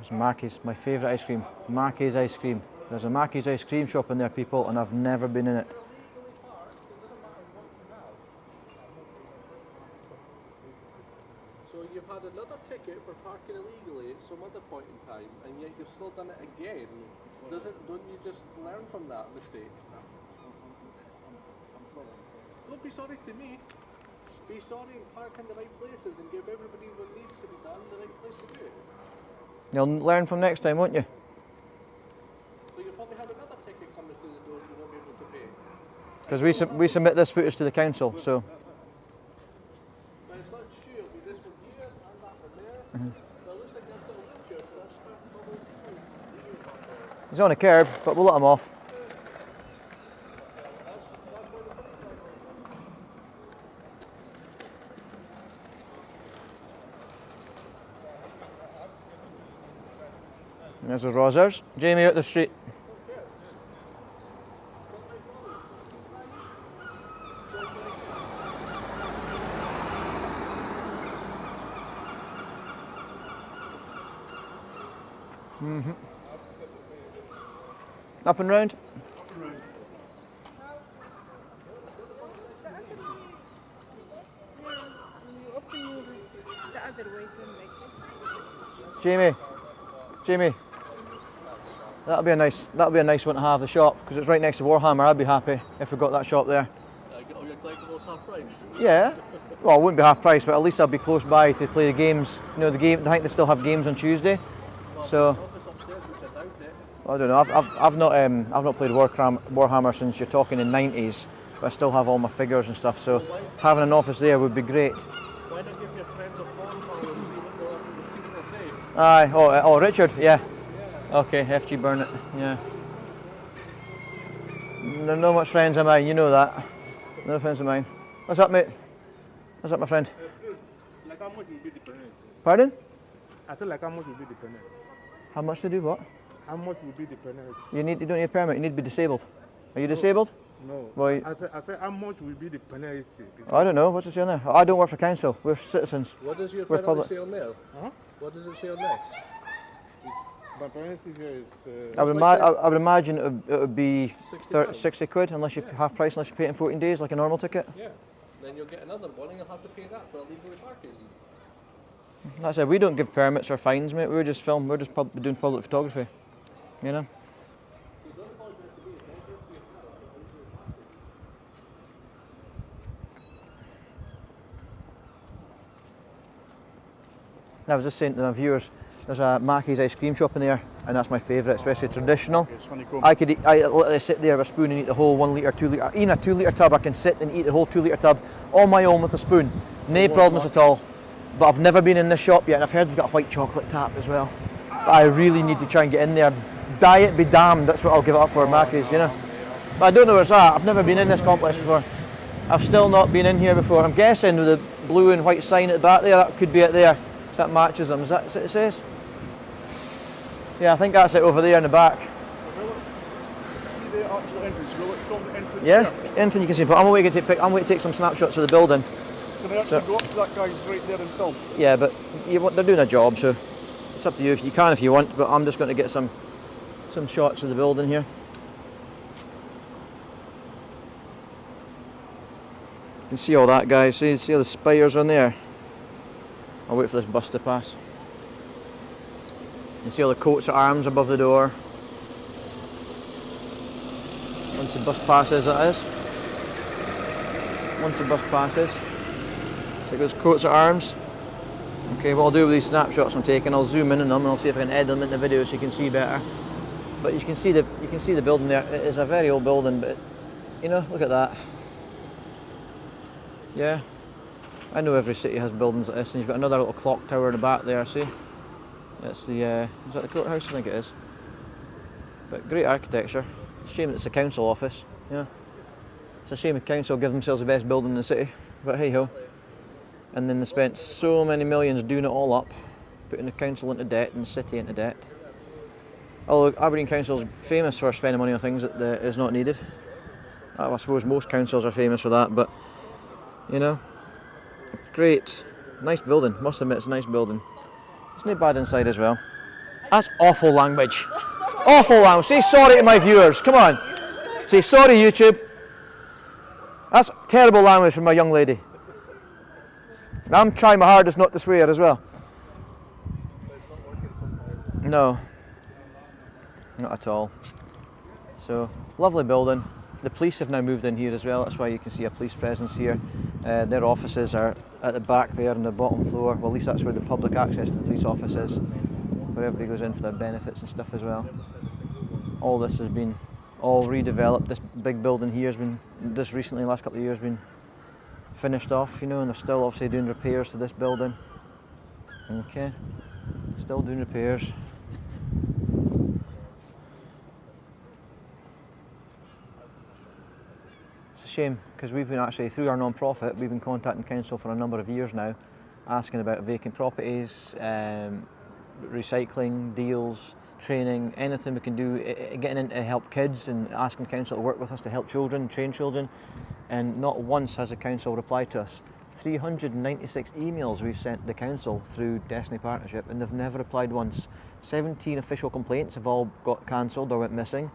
It's Mackey's, my favourite ice cream. Mackey's ice cream. There's a Mackey's ice cream shop in there, people, and I've never been in it.
So you've had another ticket for parking illegally at some other point in time, and yet you've still done it again. Don't you just learn from that mistake? Don't be sorry to me. Be sorry and park in the right places and give everybody what needs to be done the right place to do it.
You'll learn from next time, won't you?
So you'll probably have another ticket coming through the door that you won't be able to pay.
Because we submit this footage to the council, so.
But it's not sure, it'll be this one here and that one there. So it looks like that's got a wheelchair, so that's probably
He's on a curb, but we'll let him off. There's the Rosers. Jamie out the street. Up and round.
The other way to make it.
Jamie. That'll be a nice one to have, the shop, because it's right next to Warhammer. I'd be happy if we got that shop there.
get all your collectibles half price.
Yeah. Well, it wouldn't be half price, but at least I'll be close by to play the games. You know, I think they still have games on Tuesday. So I don't know. I've not played Warhammer since you're talking in '90s, but I still have all my figures and stuff. So having an office there would be great.
Why not give your friends a phone call and see what they'll say?
Aye. Oh, Richard. Yeah. Okay. FG Burnett. Yeah. No much friends of mine. You know that. No friends of mine. What's up, mate? What's up, my friend?
Like how much will be the penalty?
Pardon?
I said like how much will be the penalty?
How much to do what?
How much will be the penalty?
You don't need a permit. You need to be disabled. Are you disabled?
No.
Well,
I said how much will be the penalty?
I don't know. What's it say on there? I don't work for council. We're citizens.
What does your
We're
penalty
public.
say on there?
Huh?
What does it say on this?
My penalty here is.
I would imagine it would be
60
60 quid unless you half price unless you pay it in 14 days like a normal ticket.
Yeah. Then you'll get another one and you'll have to pay that for illegally parking.
That's it. We don't give permits or fines, mate. We're just doing public photography. You know. I was just saying to the viewers, there's a Mackey's ice cream shop in there, and that's my favourite, especially traditional. I literally sit there with a spoon and eat the whole 1 litre, 2 litre, even a 2 litre tub. I can sit and eat the whole 2 litre tub on my own with a spoon. No problems at all. But I've never been in this shop yet, and I've heard they've got a white chocolate tap as well. But I really need to try and get in there. Diet be damned, that's what I'll give it up for, Mackey's, you know. But I don't know where it's at. I've never been in this complex before. I've still not been in here before. I'm guessing with the blue and white sign at the back there, that could be it there. So that matches them. Is that what it says? Yeah, I think that's it over there in the back.
See the actual entrance, will it from the entrance
Yeah,
there?
anything you can see. But I'm waiting to take some snapshots of the building.
Can I actually go up to that guy's right there and film?
Yeah, but they're doing a job, so it's up to you. If you can, if you want. But I'm just going to get some shots of the building here. You can see all that, guys. See all the spires on there. I'll wait for this bus to pass. You can see all the coats of arms above the door. Once the bus passes, that is. Once the bus passes. So it goes coats of arms. Okay, what I'll do with these snapshots I'm taking, I'll zoom in on them and I'll see if I can edit them in the video so you can see better. But you can see the building there. It is a very old building, but you know, look at that. Yeah, I know every city has buildings like this, and you've got another little clock tower in the back there. See, that's the is that the courthouse? I think it is. But great architecture. It's a shame that it's a council office. Yeah, it's a shame the council give themselves the best building in the city. But hey ho. And then they spent so many millions doing it all up, putting the council into debt and the city into debt. Although Aberdeen Council is famous for spending money on things that is not needed. I suppose most councils are famous for that, but you know, great, nice building. Must admit, it's a nice building. It's not bad inside as well. That's awful language. Awful language. Say sorry to my viewers. Come on. Say sorry, YouTube. That's terrible language from my young lady. I'm trying my hardest not to swear as well. No, not at all. So, lovely building. The police have now moved in here as well. That's why you can see a police presence here. Their offices are at the back there on the bottom floor. Well, at least that's where the public access to the police office is, where everybody goes in for their benefits and stuff as well. All this has been all redeveloped. This big building here has been, just recently, the last couple of years, been finished off, you know, and they're still obviously doing repairs to this building. Okay, still doing repairs. It's a shame, because we've been actually, through our non-profit, we've been contacting council for a number of years now, asking about vacant properties, recycling deals, training, anything we can do, getting in to help kids and asking council to work with us to help children, train children, and not once has the council replied to us. 396 emails we've sent the council through Destiny Partnership and they've never replied once. 17 official complaints have all got cancelled or went missing,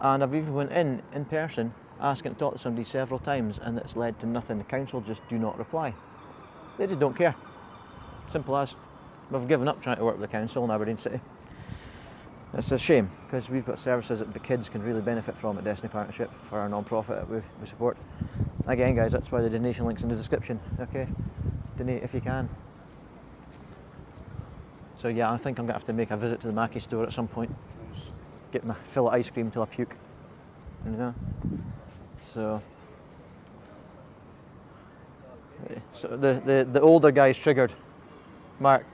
and I've even went in person asking to talk to somebody several times and it's led to nothing. The council just do not reply. They just don't care. Simple as. We've given up trying to work with the council in Aberdeen City. It's a shame, because we've got services that the kids can really benefit from at Destiny Partnership for our non-profit that we support. Again guys, that's why the donation link's in the description, okay? Donate if you can. So yeah, I think I'm going to have to make a visit to the Mackie store at some point. Get my fill of ice cream till I puke. You know? So the older guy's triggered. Mark.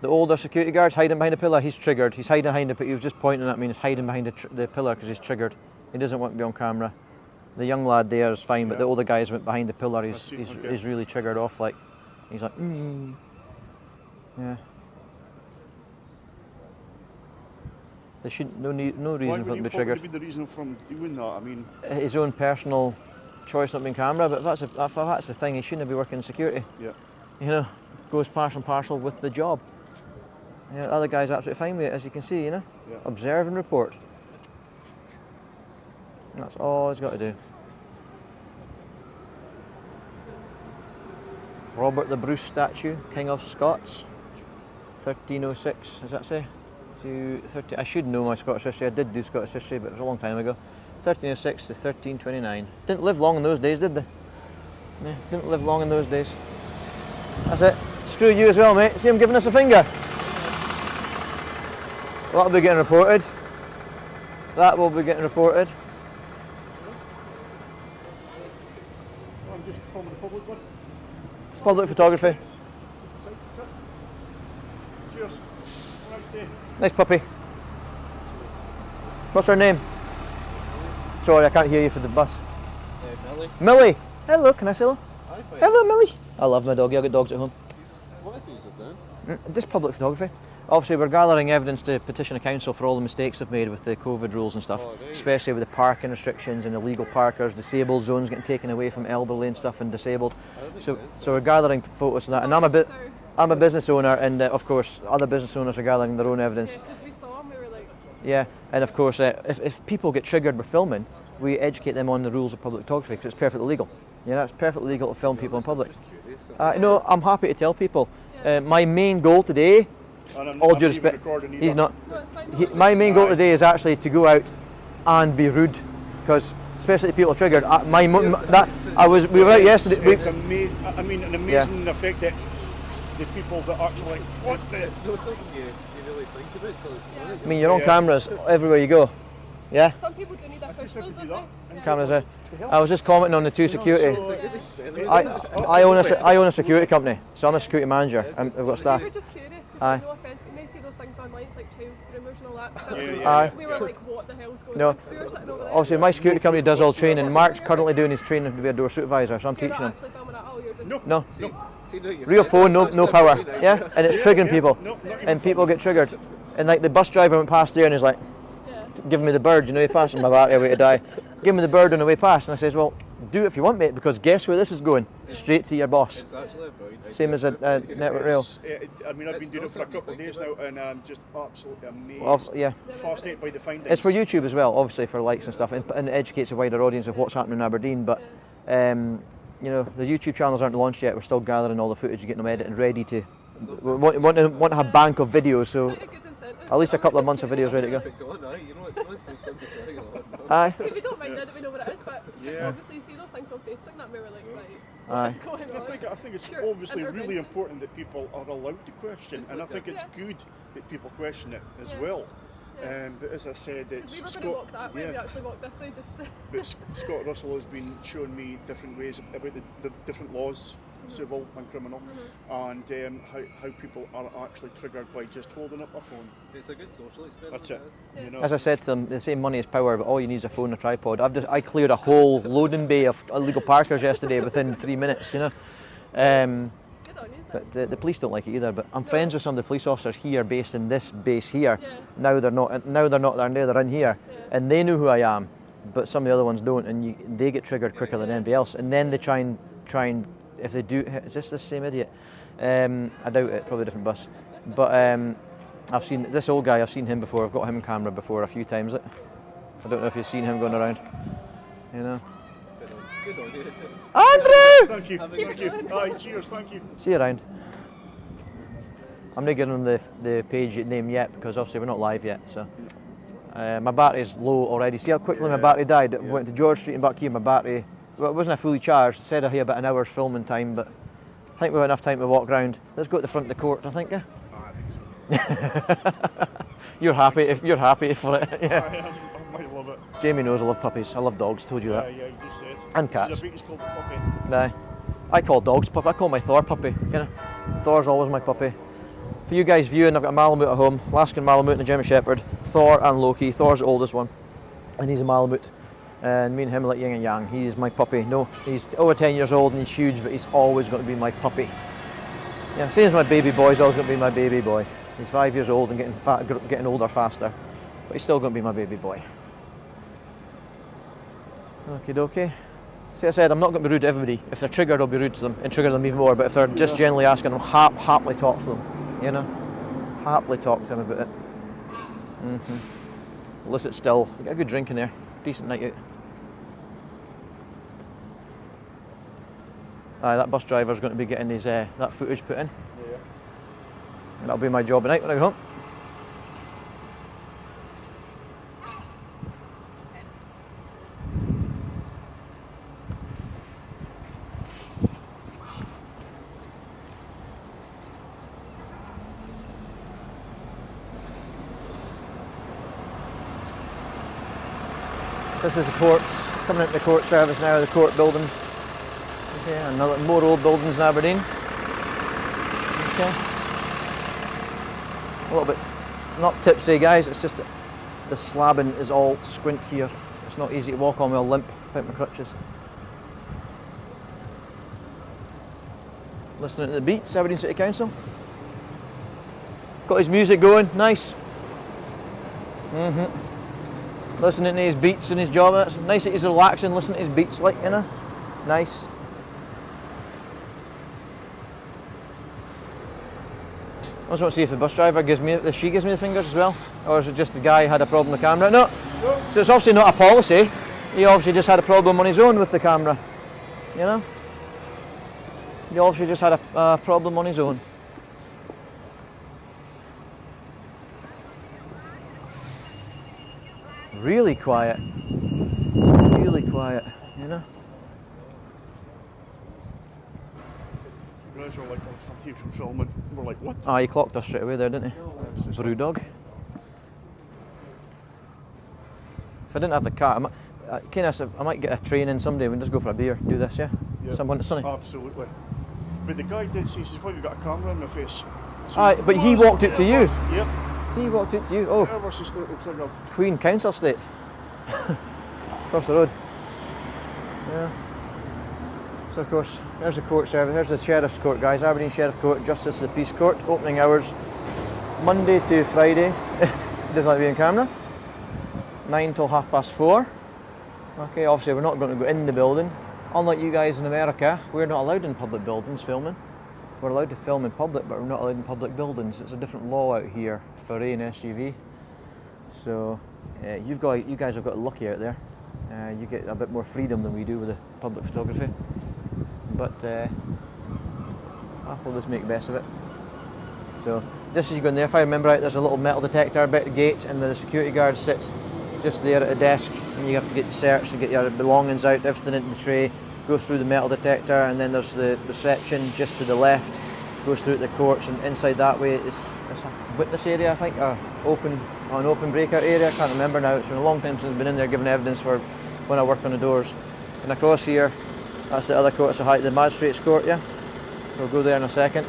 The older security guard's hiding behind a pillar, he's triggered. He's hiding behind he was just pointing at me and he's hiding behind the pillar because he's triggered. He doesn't want to be on camera. The young lad there is fine, but the older guy's went behind the pillar, he's really triggered off, like, he's like, yeah. There shouldn't, no reason for him to be triggered.
What would be the reason from doing that? I mean,
his own personal choice not being camera, but if that's the thing, he shouldn't be working in security.
Yeah.
You know, goes part and parcel with the job. Yeah, the other guy's absolutely fine with it, as you can see, you know. Yeah. Observe and report. And that's all he's got to do. Robert the Bruce statue, King of Scots, 1306, does that say? To 30, I should know my Scottish history, I did do Scottish history, but it was a long time ago. 1306 to 1329. Didn't live long in those days, did they? Yeah, didn't live long in those days. That's it. Screw you as well, mate. See him giving us a finger. That'll be getting reported. That will be getting reported.
I'm just from the public one.
Public photography.
Cheers. Nice day.
Nice puppy. What's her name? Sorry, I can't hear you for the bus.
Millie.
Millie! Hello, can I say hello?
Hi, fine.
Hello, Millie. I love my doggy, I've got dogs at home.
What is it doing?
Just public photography. Obviously, we're gathering evidence to petition the council for all the mistakes they've made with the COVID rules and stuff, especially with the parking restrictions and illegal parkers, disabled zones getting taken away from elderly and stuff and disabled. So we're gathering photos of that. And I'm a business owner, and of course, other business owners are gathering their own evidence.
Yeah, because we saw them, we were like...
Yeah, and of course, if people get triggered with filming, we educate them on the rules of public photography because it's perfectly legal. You know, it's perfectly legal to film people in public. No, I'm happy to tell people. My main goal today, all due respect, he's not.
No,
My main goal today is actually to go out and be rude, because especially if people are triggered. We were out yesterday.
It's amazing. I mean, an amazing effect that the people that actually what's this?
It's not something you really think about until it's done.
I mean, you're on cameras everywhere you go. Yeah.
Some people do need a push, though, don't they?
Cameras there. I was just commenting on the two security. I own a security company, so I'm a security manager. I've got staff.
We were just curious, because
Aye.
no offence, we may see those things online, it's like child groomers and all that.
Aye.
We were like, what the hell's going
No.
on? 'Cause we were sitting over there.
Obviously, my security company does all training. Mark's currently doing his training to be a door supervisor, so I'm
So you're
teaching
not
him.
actually filming at all, you're just...
No.
See, now you've
Real
said
phone,
it,
no
so
power.
it's not
Yeah, and it's triggering people, and people get triggered. And like the bus driver went past there and he's like,
Yeah.
giving me the bird, you know, he passed my battery away to die. Give me the bird on the way past, and I says, well, do it if you want, mate, because guess where this is going? Straight to your boss.
It's actually a brilliant idea.
Same as a network rail.
I mean, I've been
It's
doing
not
it for a
something you
couple of
think
days
about.
now, and I'm just absolutely amazed.
Well, yeah.
Fascinated by the findings.
It's for YouTube as well, obviously for likes and stuff, and it educates a wider audience of what's happening in Aberdeen. But you know, the YouTube channels aren't launched yet. We're still gathering all the footage, getting them edited, ready to. We want to have a bank of videos, so
Quite a good incentive.
at least a couple of months of videos ready to go.
Keep it going, aye. You know, it's not until Sunday setting a lot.
Aye.
See, we don't mind it, we know what it is, but just
Yeah.
obviously see those things on Facebook, that we were like, right,
Aye.
what's going on?
I think it's
Pure
obviously really
intervention.
important that people are allowed to question, and I think it's good that people question it as well. But as I said,
Because
it's
we were going to walk that way, we actually walked this way just to...
But Scott Russell has been showing me different ways about the different laws, civil and criminal, and how people are actually triggered by just holding up a phone.
It's a good social experiment.
That's it.
is.
You know.
As I said to them, they say money is power, but all you need is a phone and a tripod. I cleared a whole loading bay of illegal parkers yesterday within 3 minutes, you know.
Good on you,
But the police don't like it either. But I'm friends with some of the police officers here, based in this base here.
Yeah.
Now they're not. Now they're not there. Now they're in here, and they know who I am. But some of the other ones don't, and they get triggered quicker than anybody else. And then they try and if they do, is this the same idiot? I doubt it. Probably a different bus. But I've seen this old guy. I've seen him before. I've got him on camera before a few times. I don't know if you've seen him going around. You know.
Good on you.
Andrew!
Thank you. Thank you. Aye, cheers. Thank you.
See you around. I'm not giving them the page name yet because obviously we're not live yet. So my battery's low already. See how quickly my battery died? I went to George Street and back here. My battery, well, it wasn't fully charged. It said I had about an hour's filming time, but I think we have enough time to walk round. Let's go to the front of the court. I think. Yeah. You're happy for it. Yeah.
I might love it.
Jamie knows I love puppies. I love dogs. Told you that.
Yeah, you just said.
And cats.
He's called the puppy.
Nah. I call dogs puppy. I call my Thor puppy. You know, Thor's always my puppy. For you guys viewing, I've got a Malamute at home, Alaskan Malamute and a German Shepherd. Thor and Loki. Thor's the oldest one, and he's a Malamute. And me and him are like yin and yang. He is my puppy. No, he's over 10 years old and he's huge, but he's always going to be my puppy. Yeah, same as my baby boy. He's always going to be my baby boy. He's 5 years old and getting older faster, but he's still going to be my baby boy. Okie dokie. See, I said I'm not going to be rude to everybody. If they're triggered, I'll be rude to them and trigger them even more. But if they're just generally asking, I'll happily talk to them. You know, happily talk to them about it. Unless it's still, we get a good drink in there. Decent night out. Aye, that bus driver's going to be getting his that footage put in.
Yeah.
That'll be my job at night when I go home. This is the court, coming into the court service now, the court buildings. Okay, another more old buildings in Aberdeen. Okay. A little bit, not tipsy guys, it's just the slabbing is all squint here. It's not easy to walk on with a limp without my crutches. Listening to the Beats, Aberdeen City Council. Got his music going, nice. Listening to his beats and his job. It's nice that he's relaxing, listening to his beats, like, you know. Nice. I just want to see if the bus driver gives me the fingers as well, or is it just the guy had a problem with the camera? No. So it's obviously not a policy. He obviously just had a problem on his own with the camera. You know. He obviously just had a problem on his own. Really quiet, you know.
You guys were like, I'm here from filming. We're like, what?
Ah, he clocked us straight away there, didn't he? Brew dog. If I didn't have the car, I might get a train in someday. We can just go for a beer, do this, yeah?
Yeah.
Someone it's sunny.
Absolutely. But the guy did say, he says, why have you got a camera in my face? So
Aye, but he walked it to you.
Yep.
He walked it to you. Oh,
Ever so slightly triggered.
Queen Council Estate. Across the road. Yeah. So of course, there's the court service, there's the Sheriff's Court guys, Aberdeen Sheriff Court, Justice of the Peace Court, opening hours Monday to Friday, doesn't like to be on camera, 9 till 4:30. Okay, obviously we're not going to go in the building, unlike you guys in America, we're not allowed in public buildings filming. We're allowed to film in public, but we're not allowed in public buildings. It's a different law out here for A and SUV. So you guys have got lucky out there. You get a bit more freedom than we do with the public photography. But we'll just make the best of it. So just as you go in there, if I remember right, there's a little metal detector about the gate, and the security guard sits just there at a desk, and you have to get searched and get your belongings out, everything into the tray, go through the metal detector, and then there's the reception just to the left, goes through the courts, and inside that way it's a witness area, I think, or an open breakout area. I can't remember now. It's been a long time since I've been in there giving evidence for when I worked on the doors. And across here, that's the other court, it's the magistrate's court, yeah. So we'll go there in a second.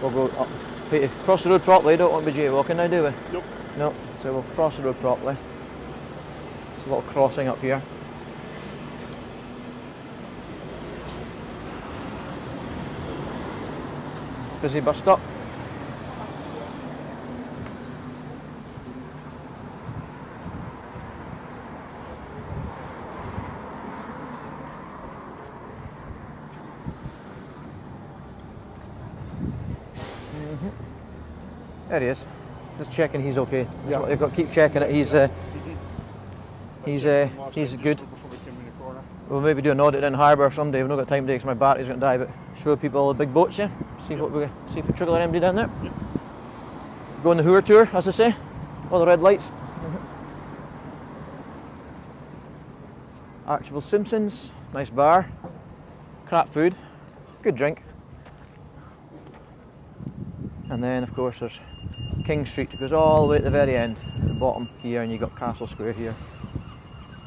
We'll go up, cross the road properly. Don't want to be jaywalking now, do we?
Nope.
No. So we'll cross the road properly. It's a little crossing up here. Busy bus stop. There he is. Just checking he's okay.
Yeah.
You've got to keep checking it. He's good.
Before we came in the corner.
We'll maybe do an audit in harbour someday. We've not got time today because my battery's going to die. But show people all the big boats, yeah. See if we trigger anybody down there.
Yep.
Go on the Hoover tour, as I say. All the red lights. Archibald Simpson's, nice bar. Crap food, good drink. And then of course there's King Street. It goes all the way to the very end, at the bottom here, and you've got Castle Square here.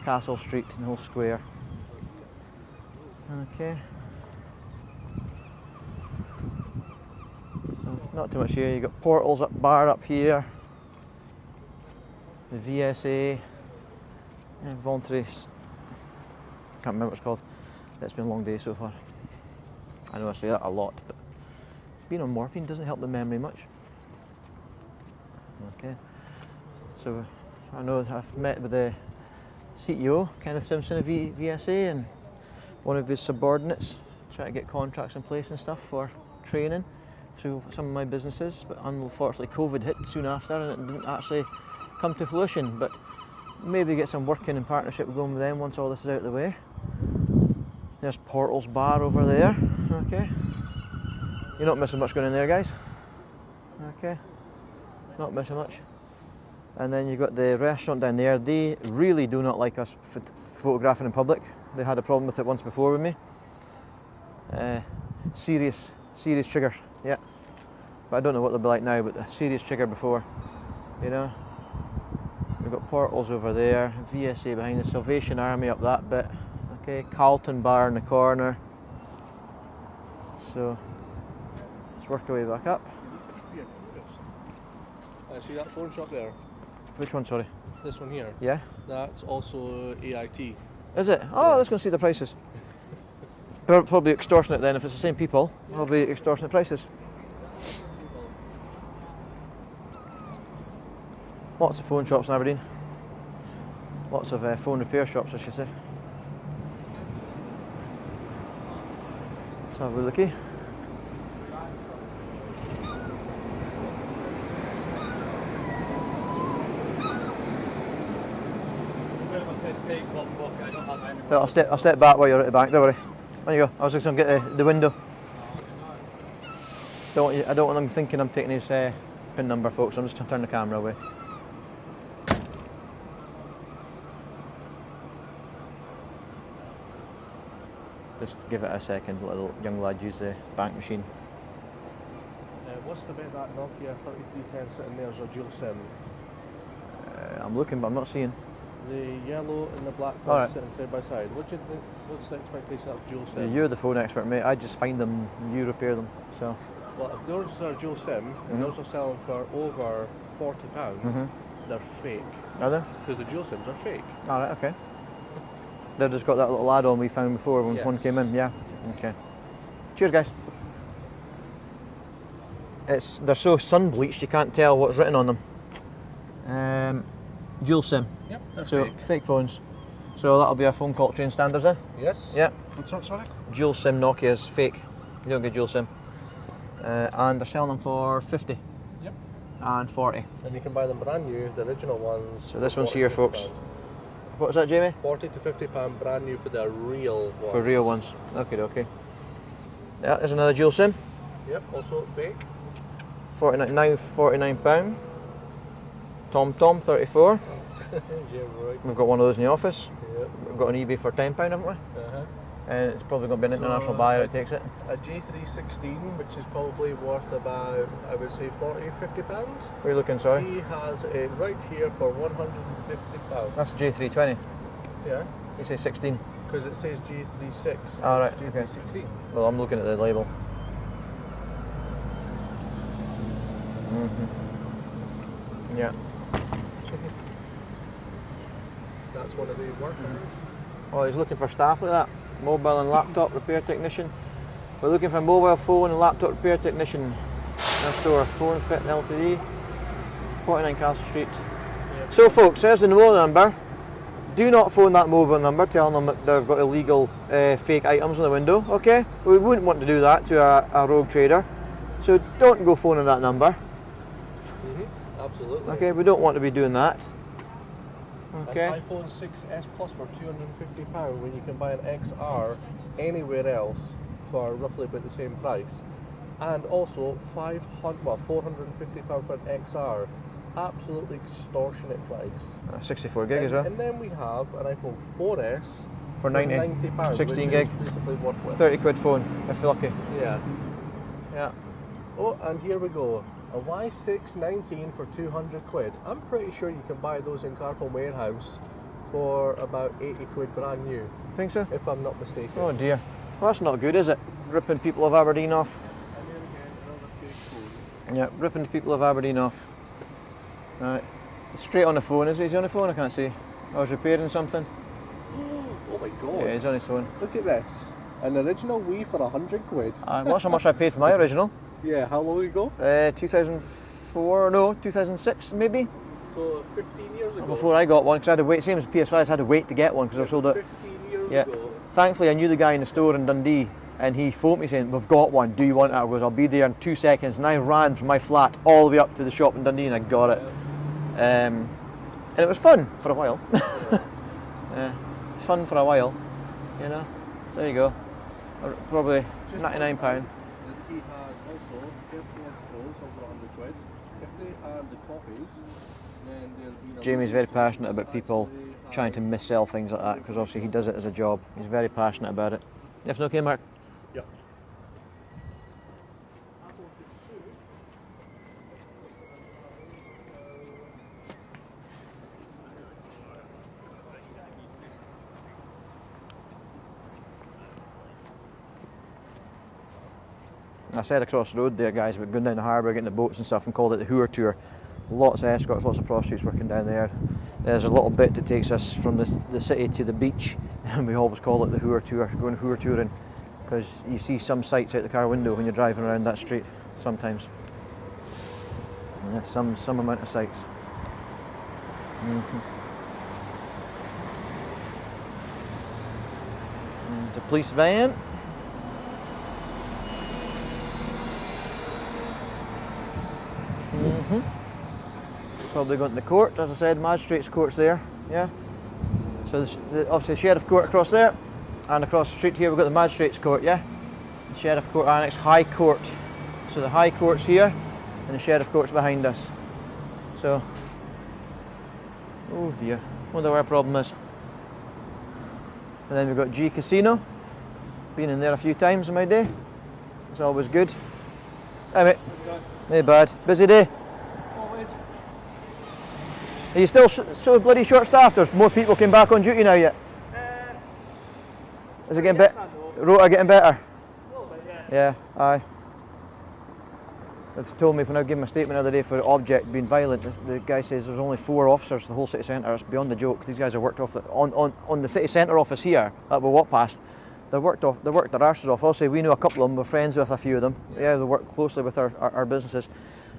Castle Street and the whole square. Okay. So not too much here. You've got Portals bar up here. The VSA. And voluntary. Can't remember what it's called. It's been a long day so far. I know I say that a lot, but being on morphine doesn't help the memory much. Okay. So I know I've met with the CEO, Kenneth Simpson of VSA, and one of his subordinates, trying to get contracts in place and stuff for training through some of my businesses, but unfortunately COVID hit soon after and it didn't actually come to fruition, but maybe get some working in partnership going with them once all this is out of the way. There's Portals bar over there, okay. You're not missing much going in there, guys. Okay, not missing much. And then you've got the restaurant down there. They really do not like us photographing in public. They had a problem with it once before with me. Serious triggers, yeah. But I don't know what they'll be like now, but the serious trigger before, you know. We've got Portals over there, VSA behind the Salvation Army up that bit. Okay, Carlton bar in the corner. So let's work our way back up.
See that phone shop there?
Which one, sorry?
This one here.
Yeah?
That's also AIT.
Is it? Oh, let's go and see the prices. Probably extortionate then, if it's the same people. Probably extortionate prices. Lots of phone shops in Aberdeen. Lots of phone repair shops, I should say. Let's have a looky. So I'll step back while you're at the back, don't worry. There you go, I was just going to get the window. I don't want them thinking I'm taking his PIN number, folks. I'm just going to turn the camera away. Just give it a second, let the young lad use the bank machine.
What's the bet that Nokia 3310 sitting there is a dual SIM?
I'm looking, but I'm not seeing.
The yellow and the black
All
one
right.
sitting side by side. What do you think? What's the expectation of dual SIM?
You're the phone expert, mate. I just find them, you repair them. So.
Well, if those are dual SIM and those are selling for over £40, they're fake.
Are they?
Because the dual SIMs are fake.
All right, okay. They've just got that little add-on we found before when
Yes.
one came in. Yeah. Okay. Cheers, guys. They're so sun bleached you can't tell what's written on them. Dual SIM.
Yep, they're
So
fake.
fake phones. So that'll be a phone call train standards then.
Yes.
Yeah.
What's that, sorry?
Dual SIM Nokia's fake. You don't get dual SIM. And they're selling them for 50.
Yep.
And 40.
And you can buy them brand new, the original ones.
So this
for
one's
40
here,
to
folks.
50
What was that, Jamie?
pound. 40 to 50 pound brand new for the real ones.
For real ones. Okay. Yeah, there's another dual SIM.
Yep, also fake.
49 now £49. TomTom 34.
Yeah, right.
We've got one of those in the office.
Yep.
We've got an eBay for £10, haven't we?
Uh-huh.
And it's probably going to be an international
So,
buyer that takes it.
A J316, which is probably worth about, I would say, 40, 50 pounds.
Where are you looking, sorry?
He has it right here for 150 pounds.
That's a J320.
Yeah,
You say 16.
because it says J36.
Ah, right,
It's
okay.
J316.
Well, I'm looking at the label. Yeah.
That's one of the workers.
Oh, he's looking for staff like that. Mobile and laptop repair technician. We're looking for a mobile phone and laptop repair technician in our store. Phone Fit Ltd. 49 Castle Street.
Yep.
So folks, there's the mobile number. Do not phone that mobile number telling them that they've got illegal fake items on the window, okay? We wouldn't want to do that to a rogue trader. So don't go phoning that number,
Absolutely.
okay? We don't want to be doing that. Okay.
An iPhone 6s Plus for £250 when you can buy an XR anywhere else for roughly about the same price. And also £450 for an XR. Absolutely extortionate price.
64 gig as well.
And then we have an iPhone 4S
For 90.
£90,
16
which
gig.
is basically worthless.
30 quid phone, if you're lucky.
Yeah.
Yeah.
Oh, and here we go. A Y619 for 200 quid. I'm pretty sure you can buy those in Carphone Warehouse for about 80 quid brand new,
Think so?
if I'm not mistaken.
Oh dear. Well, that's not good, is it? Ripping people of Aberdeen off.
And then again, another fake phone.
Yeah, ripping the people of Aberdeen off. Right. Straight on the phone, is he? Is he on the phone? I can't see. I was repairing something.
Oh my god.
Yeah, he's on his phone.
Look at this. An original Wii for 100 quid.
What's how much I paid for my original?
Yeah, how long ago?
2004, no, 2006 maybe?
So 15 years ago.
Before I got one, because I had to wait, same as PS5, I had to wait to get one because I was sold it.
15 years
Yeah.
ago.
Thankfully, I knew the guy in the store in Dundee, and he phoned me saying, "We've got one. Do you want it?" I goes, "I'll be there in 2 seconds." And I ran from my flat all the way up to the shop in Dundee, and I got it. And it was fun for a while. Yeah, fun for a while, you know. So there you go. Probably £99.
He has also Airport Pros over 100 quid. If they are the copies, then they'll be.
Jamie's very passionate about people trying to missell things like that because obviously he does it as a job. He's very passionate about it. Everything okay, Mark?
Yep.
I said across the road there, guys, we're going down the harbour, getting the boats and stuff, and called it the Hooer Tour. Lots of escorts, lots of prostitutes working down there. There's a little bit that takes us from the city to the beach, and we always call it the Hooer Tour, going Hooer touring, because you see some sights out the car window when you're driving around that street, sometimes. And that's some amount of sights. And the police van. Probably going to the court, as I said, magistrates' court's there, yeah. So obviously the sheriff court across there, and across the street here we've got the magistrates' court, yeah. The sheriff court annex, high court. So the high court's here, and the sheriff court's behind us. So, oh dear, wonder where our problem is. And then we've got G Casino. Been in there a few times in my day. It's always good. Hey mate. Not bad. Busy day?
Always.
Are you still so bloody short-staffed, or more people came back on duty now yet? Is it getting better? Rota getting better? Yeah, aye. They told me when I gave him a statement the other day for object being violent, the guy says there was only 4 officers the whole city centre. It's beyond the joke. These guys have worked off on the city centre office here that we walked past. They worked their arses off. Also, we know a couple of them. We're friends with a few of them. Yeah, they work closely with our businesses,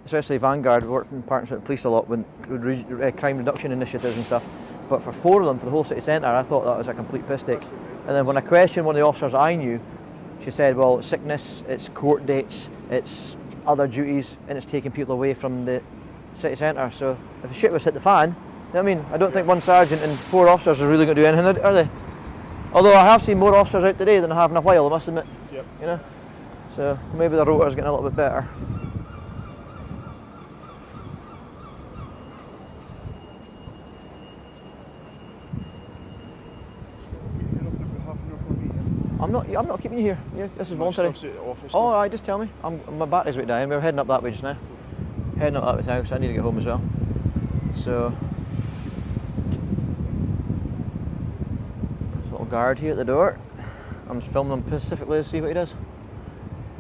especially Vanguard. We work in partnership with police a lot with crime reduction initiatives and stuff. But for 4 of them, for the whole city centre, I thought that was a complete piss take. And then when I questioned one of the officers I knew, she said, well, it's sickness, it's court dates, it's other duties, and it's taking people away from the city centre. So if the shit was hit the fan, you know what I mean? I don't think one sergeant and 4 officers are really going to do anything, are they? Although I have seen more officers out today than I have in a while, I must admit.
Yep.
You know? So maybe the rotor's getting a little bit better. I'm not keeping you here. Yeah, this is voluntary.
Office,
Oh, aye, just tell me. My battery's about dying. We're heading up that way just now. Heading up that way now, so I need to get home as well. So, there's a little guard here at the door. I'm just filming him specifically to see what he does.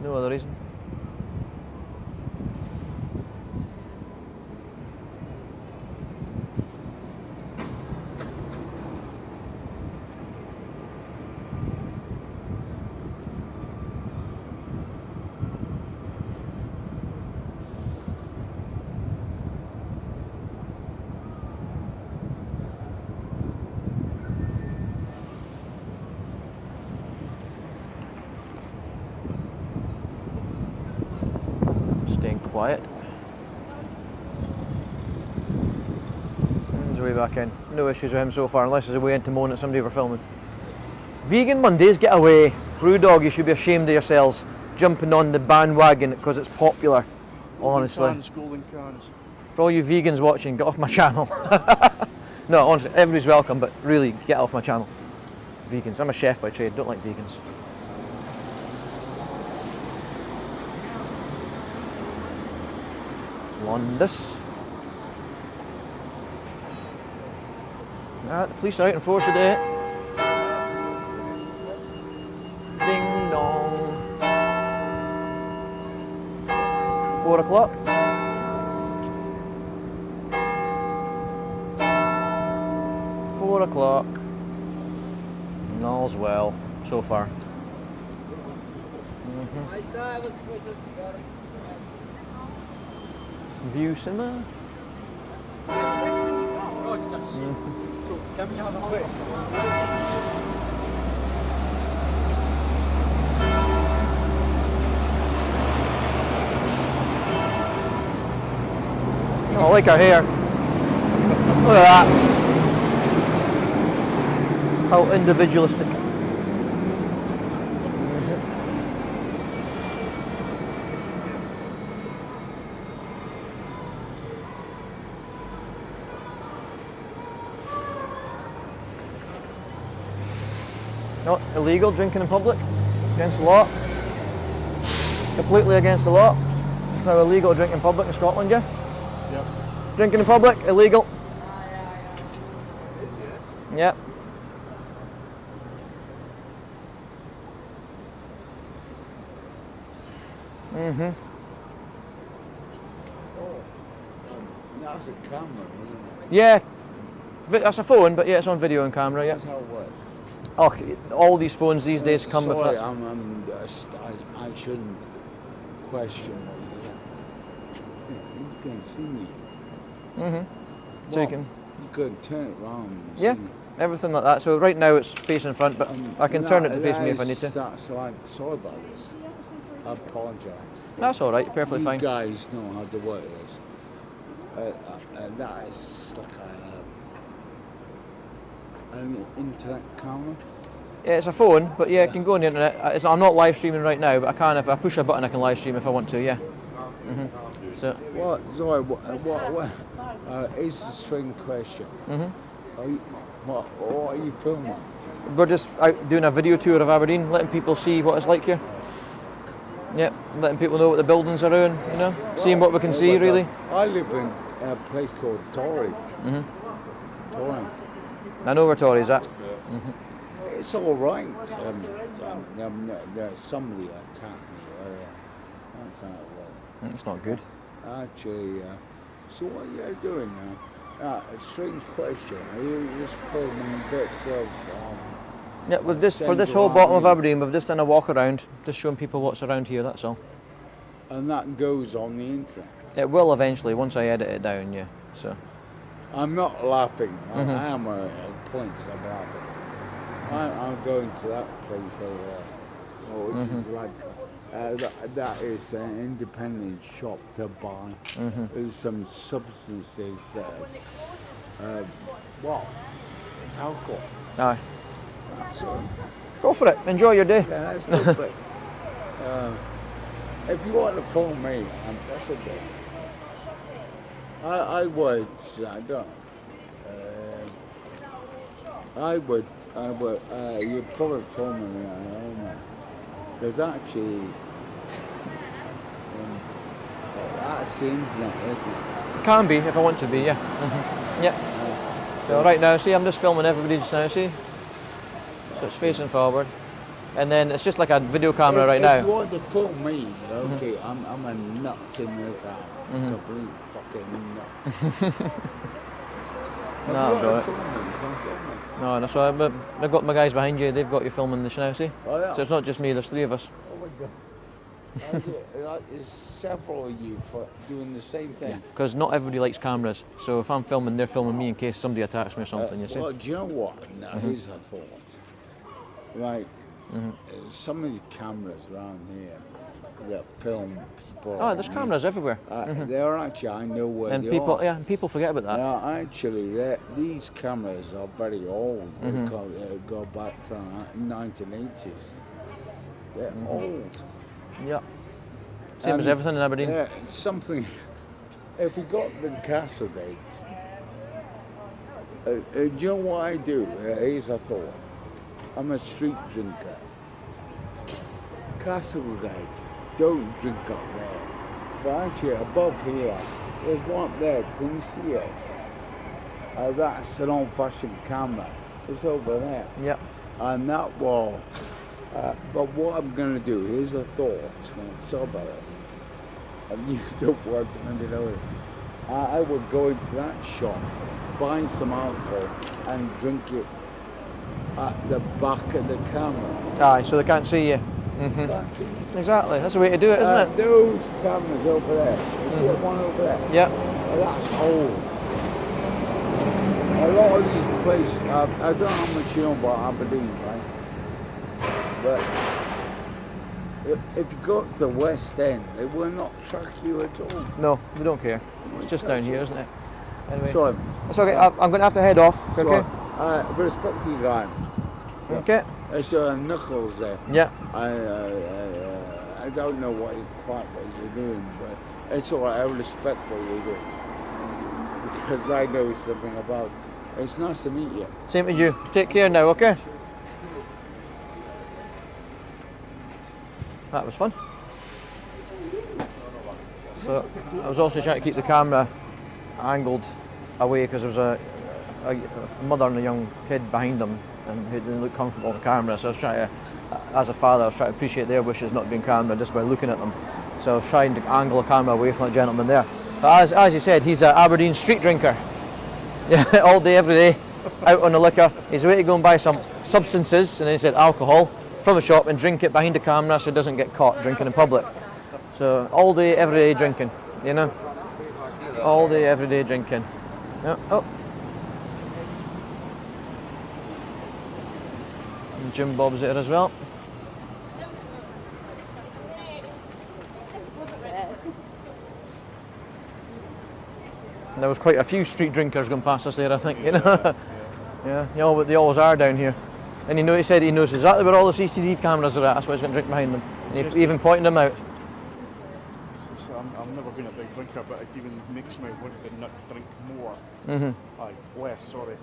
No other reason. Staying quiet. He's way back in. No issues with him so far, unless there's a way into moan at somebody we're filming. Vegan Mondays, get away. Brewdog, you should be ashamed of yourselves jumping on the bandwagon because it's popular. Honestly.
Golden cans.
For all you vegans watching, get off my channel. No, honestly, everybody's welcome, but really, get off my channel. Vegans. I'm a chef by trade, don't like vegans. Londis. The police are out in force today. Ding dong. 4 o'clock. And all's well so far. View cinema.
So, can we have a quick?
Oh, I like her hair. Look at that. How individualistic. Not illegal drinking in public. Against the law. Completely against the law. It's now illegal to drink in public in Scotland, yeah?
Yep.
Drinking in public, illegal. Yep.
That's a camera, isn't it?
Yeah. That's a phone, but yeah, it's on video and camera, yeah.
That's how it works.
Oh, all these phones these days come with
Sorry,
that.
I shouldn't question what you said. You can see me.
So you can,
You can turn it around. And
yeah,
see me.
everything like that. So right now it's facing front, but I can turn it to face me if I need to.
So I'm sorry about this. I apologise.
That's all right, perfectly
You
fine.
guys know how to work this. That is like an internet camera.
Yeah, it's a phone, but yeah, it can go on the internet. I'm not live streaming right now, but I can. If I push a button, I can live stream if I want to. Yeah. So.
What? Sorry. What? It's a strange question. What are you filming?
We're just out doing a video tour of Aberdeen, letting people see what it's like here. Yep, letting people know what the buildings are in, you know, seeing what we can see really.
I live in a place called Torry. Torry.
I know where Tory's at.
It's all right. Somebody attacked me earlier. That's how it was.
It's not good.
Actually, so what are you doing now? A strange question. Are you just filming bits of?
Yeah, with this for this whole bottom of Aberdeen, we've just done a walk around, just showing people what's around here. That's all.
And that goes on the internet.
It will eventually once I edit it down. Yeah. So.
I'm not laughing. I am at points. I'm laughing. I'm going to that place over there, which is like that is an independent shop to buy. There's some substances that, well, it's alcohol.
Aye.
So
Go for it. Enjoy your day.
yeah, that's good. But if you want to film me, I'm possible. I would. I don't. I would. You're probably filming me. I don't know. There's actually that's the internet, isn't it?
Can be if I want to be. Yeah. Yeah. So right now, see, I'm just filming everybody just now. See. So it's facing forward, and then it's just like a video camera right
If you
now.
want to film me, okay, I'm a nut in this house. Complete fucking nut.
No, bro.
Film me, come film me.
No, that's all right. But I've got my guys behind you. They've got you filming this now. See.
Oh, yeah.
So it's not just me. There's three of us.
Oh my god. There's several of you for doing the same thing.
Because not everybody likes cameras. So if I'm filming, they're filming me in case somebody attacks me or something. You see.
Well, do you know what? Now, here's a thought. Right, some of these cameras around here that film people.
Oh, there's cameras everywhere.
They're actually, I know where
And
they
people,
are.
yeah, and people forget about that.
Yeah, actually, these cameras are very old. They go back to the 1980s. They're old.
Yeah. Same as everything in Aberdeen.
Yeah, something. If we got the castle dates, do you know what I do? Here's a thought. I'm a street drinker. Castlegate, don't drink up there. But actually, above here, there's one there. Can you see it? That's an old-fashioned camera. It's over there.
Yeah.
And that wall. But what I'm going to do, here's a thought when it's over this. I've used up word to make it over. I would go into that shop, buy some alcohol, and drink it at the back of the camera.
Aye, so they can't see you.
Can't see.
Exactly. That's the way to do it, isn't it?
Those cameras over there. You see that one over there?
Yeah.
That's old. A lot of these places, I don't know how much you know about Aberdeen, right? But if you go to the West End, they will not track you at all.
No, we don't care. It's just down here, isn't it? Anyway.
So,
It's okay. I'm going to have to head off. Okay.
respect to you guys.
Okay.
There's Knuckles there.
Yeah.
I don't know what you're doing, but it's all right. I respect what you're doing because I know something about it. It's nice to meet you.
Same to you. Take care now. Okay. That was fun. So I was also trying to keep the camera angled away because there was a mother and a young kid behind them and who didn't look comfortable on the camera. So I was trying to, as a father, I was trying to appreciate their wishes not being camera just by looking at them. So I was trying to angle the camera away from the gentleman there. But as you said, he's an Aberdeen street drinker. Yeah, all day, every day, out on the liquor. He's away to go and buy some substances, and then he said alcohol, from a shop and drink it behind the camera so he doesn't get caught drinking in public. So all day, every day drinking, you know? All day, every day drinking. Yeah. Oh. And Jim Bob's there as well. And there was quite a few street drinkers going past us there, I think, you know? Yeah, they always are down here. And he said he knows exactly where all the CCTV cameras are at, that's why he's going to drink behind them. And he even pointed them out.
So I've never been a big drinker, but it even makes me want to not drink more. Aye, less, sorry.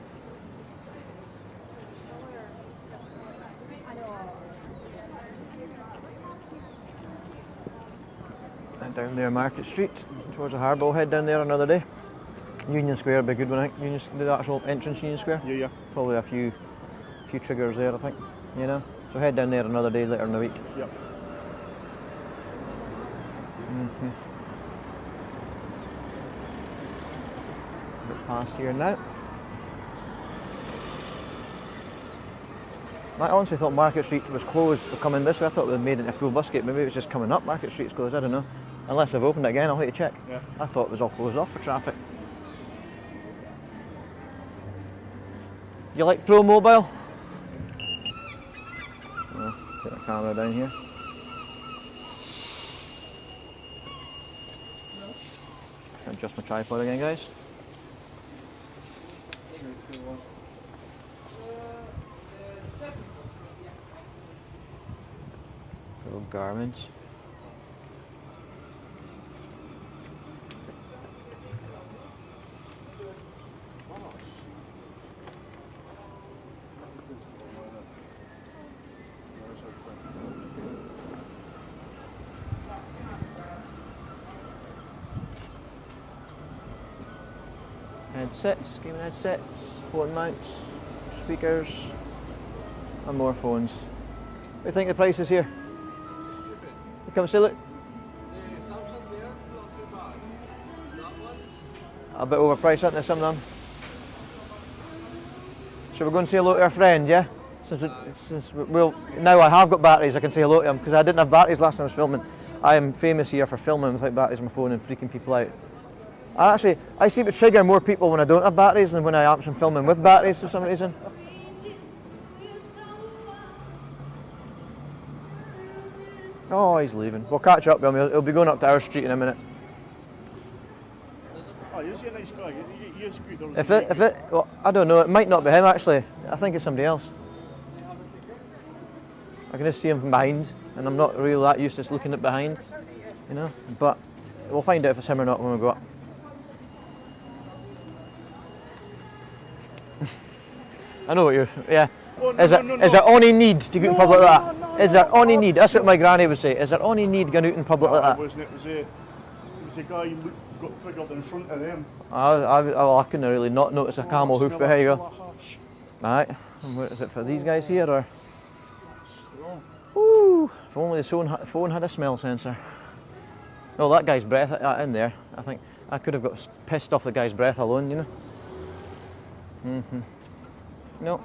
And down there, Market Street, towards the harbour. We'll head down there another day. Union Square would be a good one, I think. The actual entrance Union Square.
Yeah, yeah.
Probably a few triggers there, I think. You know. So head down there another day later in the week.
Yep.
Bit past here now. I honestly thought Market Street was closed for coming this way. I thought they'd made it a full bus gate. Maybe it was just coming up. Market Street's closed. I don't know. Unless they've opened it again, I'll have to check.
Yeah.
I thought it was all closed off for traffic. You like Pro Mobile? Take the camera down here. Adjust my tripod again, guys. Little garments. Headsets, gaming headsets, phone mounts, speakers, and more phones. What do you think the price is here? You come and see, look. A bit overpriced, aren't they, some of them? Shall we go and say hello to our friend, yeah? Well, now I have got batteries, I can say hello to him, because I didn't have batteries last time I was filming. I am famous here for filming without batteries on my phone and freaking people out. I seem to trigger more people when I don't have batteries than when I am filming with batteries for some reason. Oh, he's leaving. We'll catch up with him. He'll be going up to our street in a minute.
Oh, is he a nice guy? He is good.
Well, I don't know. It might not be him actually. I think it's somebody else. I can just see him from behind, and I'm not really that used to looking at behind, you know. But we'll find out if it's him or not when we go up. I know what you're. Yeah.
Oh,
Is there any need to go out in public like that? Is there any need? That's what my granny would say. Is there any need going out in public like that?
Wasn't it? It was a guy who got triggered in front of them.
I couldn't really not notice a camel hoof, but here you go. Alright, what is it for these guys here or? Ooh, if only the phone had a smell sensor. Oh, that guy's breath in there. I think I could have got pissed off the guy's breath alone, you know. No,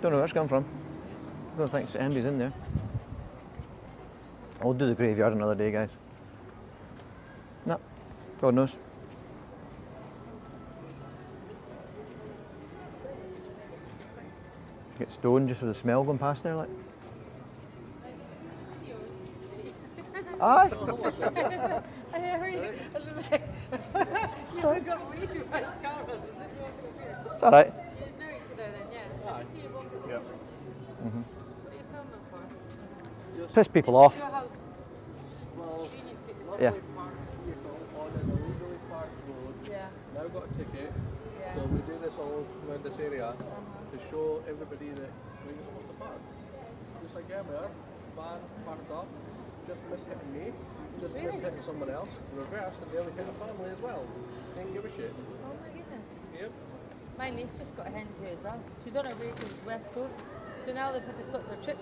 don't know where it's come from. Don't think anybody's in there. I'll do the graveyard another day, guys. No, God knows. Get stoned just with the smell going past there, like. Aye.
I heard you. I was just like, you got way too much cameras.
It's alright.
You just know each other then, yeah. I see you walking.
Yeah.
What are you filming for?
Piss people off.
Show how
Well,
convenient it is.
Yeah.
parked vehicle on an illegally parked road.
Yeah.
Now got a ticket.
Yeah.
So we do this all around this area to show everybody that we're supposed to park. Just like earlier, van parked up, just missed hitting me, just missed hitting someone else, reversed and nearly hit a family as well. Didn't give a shit.
Oh my goodness.
Yep.
My niece just got a hen too as well. She's on her way to the West Coast. So now they've had to stop their trip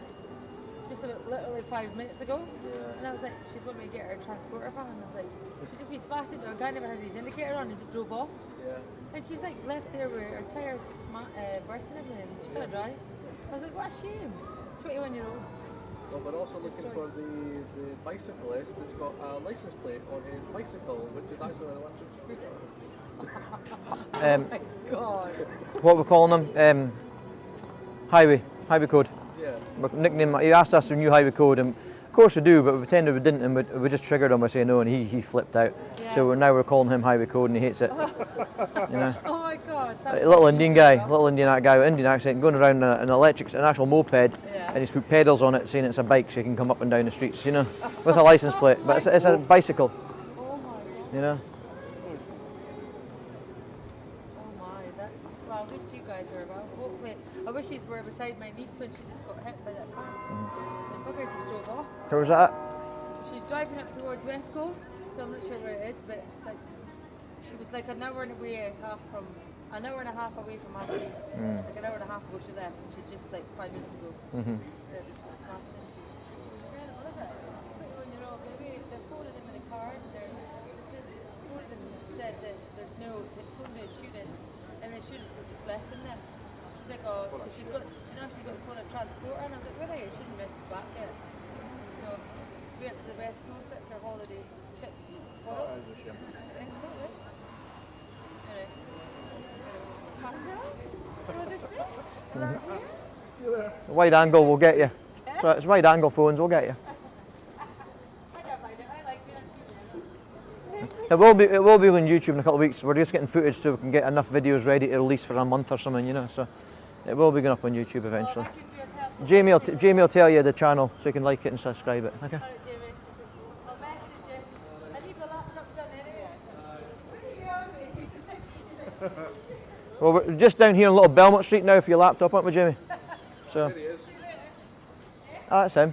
just literally 5 minutes ago.
Yeah.
And I was like, she's wanting me to get her a transporter van. And I was like, she's just been smashed into a guy, never had his indicator on, and just drove off.
Yeah.
And she's like left there with her tyres bursting and everything. She couldn't drive. I was like, what a shame. 21-year-old.
Well, we're also looking for the bicyclist that's got a license plate on his bicycle, which is actually an electric scooter.
Oh my God.
What we're calling them? Highway code.
Yeah.
Nickname. He asked us for new highway code, and of course we do, but we pretended we didn't, and we just triggered him by saying no, and he flipped out.
Yeah.
So we're calling him highway code, and he hates it. You know.
Oh my God.
A little Indian guy with Indian accent, going around an actual moped,
Yeah.
and he's put pedals on it, saying it's a bike, so he can come up and down the streets, you know, with a license plate. But it's a bicycle,
Oh my God.
you know.
Oh my, that's, well, at least you guys are well. Hopefully, I wish you were beside my niece when she just got hit by that car. The bugger just drove off.
Where was that?
She's driving up towards West Coast, so I'm not sure where it is, but it's like, she was like an hour and a half away from Aberdeen. Like an hour and a half ago she left, and she's just like 5 minutes ago said that she was smashed into. Yeah, what is it? 21-year-old baby, they're phoning them in the car, and four of them said that there's no, they phoned the students, and the students has just left them there. She's like, oh, so she's got to phone a transporter, and I was like, where are you? She hasn't messaged back yet. So, we went to the West Coast, that's her holiday trip. Spoiled.
Wide angle will get you. So it's wide angle phones, we'll get you.
I don't mind it. I like being on TV.
It will be on YouTube in a couple of weeks. We're just getting footage so we can get enough videos ready to release for a month or something, you know. So it will be going up on YouTube eventually. Jamie will tell you the channel so you can like it and subscribe it. Okay.
Alright, Jamie. I'll message you. I need the laptop done anyway.
Well, we're just down here on Little Belmont Street now for your laptop, aren't we, Jamie? So. Ah, that's him.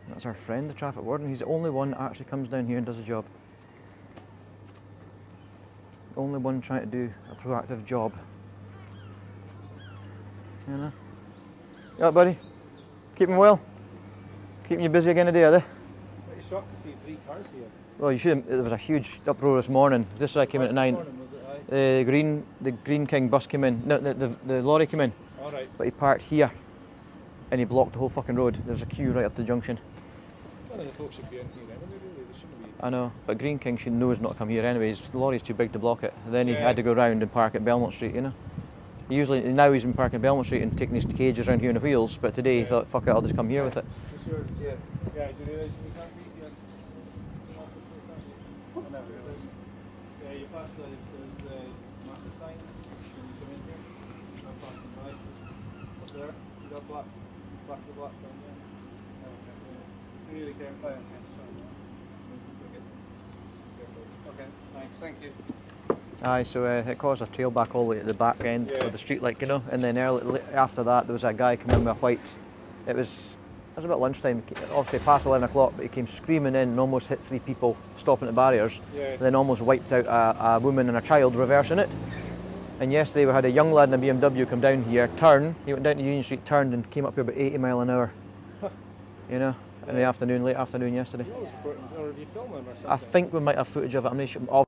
That's our friend, the traffic warden. He's the only one that actually comes down here and does a job. Only one trying to do a proactive job. You know? You alright, buddy? Keeping well? Keeping you busy again today, are they?
Pretty shocked to see 3 cars here.
Well, you should. There was a huge uproar this morning. This I came in at 9. The Green King bus came in. No, the lorry came in.
All right.
But he parked here, and he blocked the whole fucking road. There was a queue right up the junction.
None of the folks should be in here anyway, really. They shouldn't be.
I know, but Green King should knows not to come here anyways. The lorry's too big to block it. And then he had to go round and park at Belmont Street, you know. Now he's been parking at Belmont Street and taking his cages around here on the wheels, but today he thought, fuck it, I'll just come here with it.
Sure, yeah. Yeah, do you realise you can't be here? Whenever it is. Yeah, you pass those massive signs when you come in here. I'm passing by, just up there. You got black sign, yeah. It's really careful. Okay, thanks, thank you.
Aye, so it caused a trail back all the way to the back end of the street, like, you know, and then after that there was a guy coming in with a white. It was about lunchtime, obviously past 11 o'clock, but he came screaming in and almost hit 3 people stopping at barriers, and then almost wiped out a woman and a child reversing it. And yesterday we had a young lad in a BMW come down here, he went down to Union Street, turned and came up here about 80 mile an hour, you know, in the afternoon, late afternoon yesterday.
Or are you filming or something?
I think we might have footage of it, I'm not sure.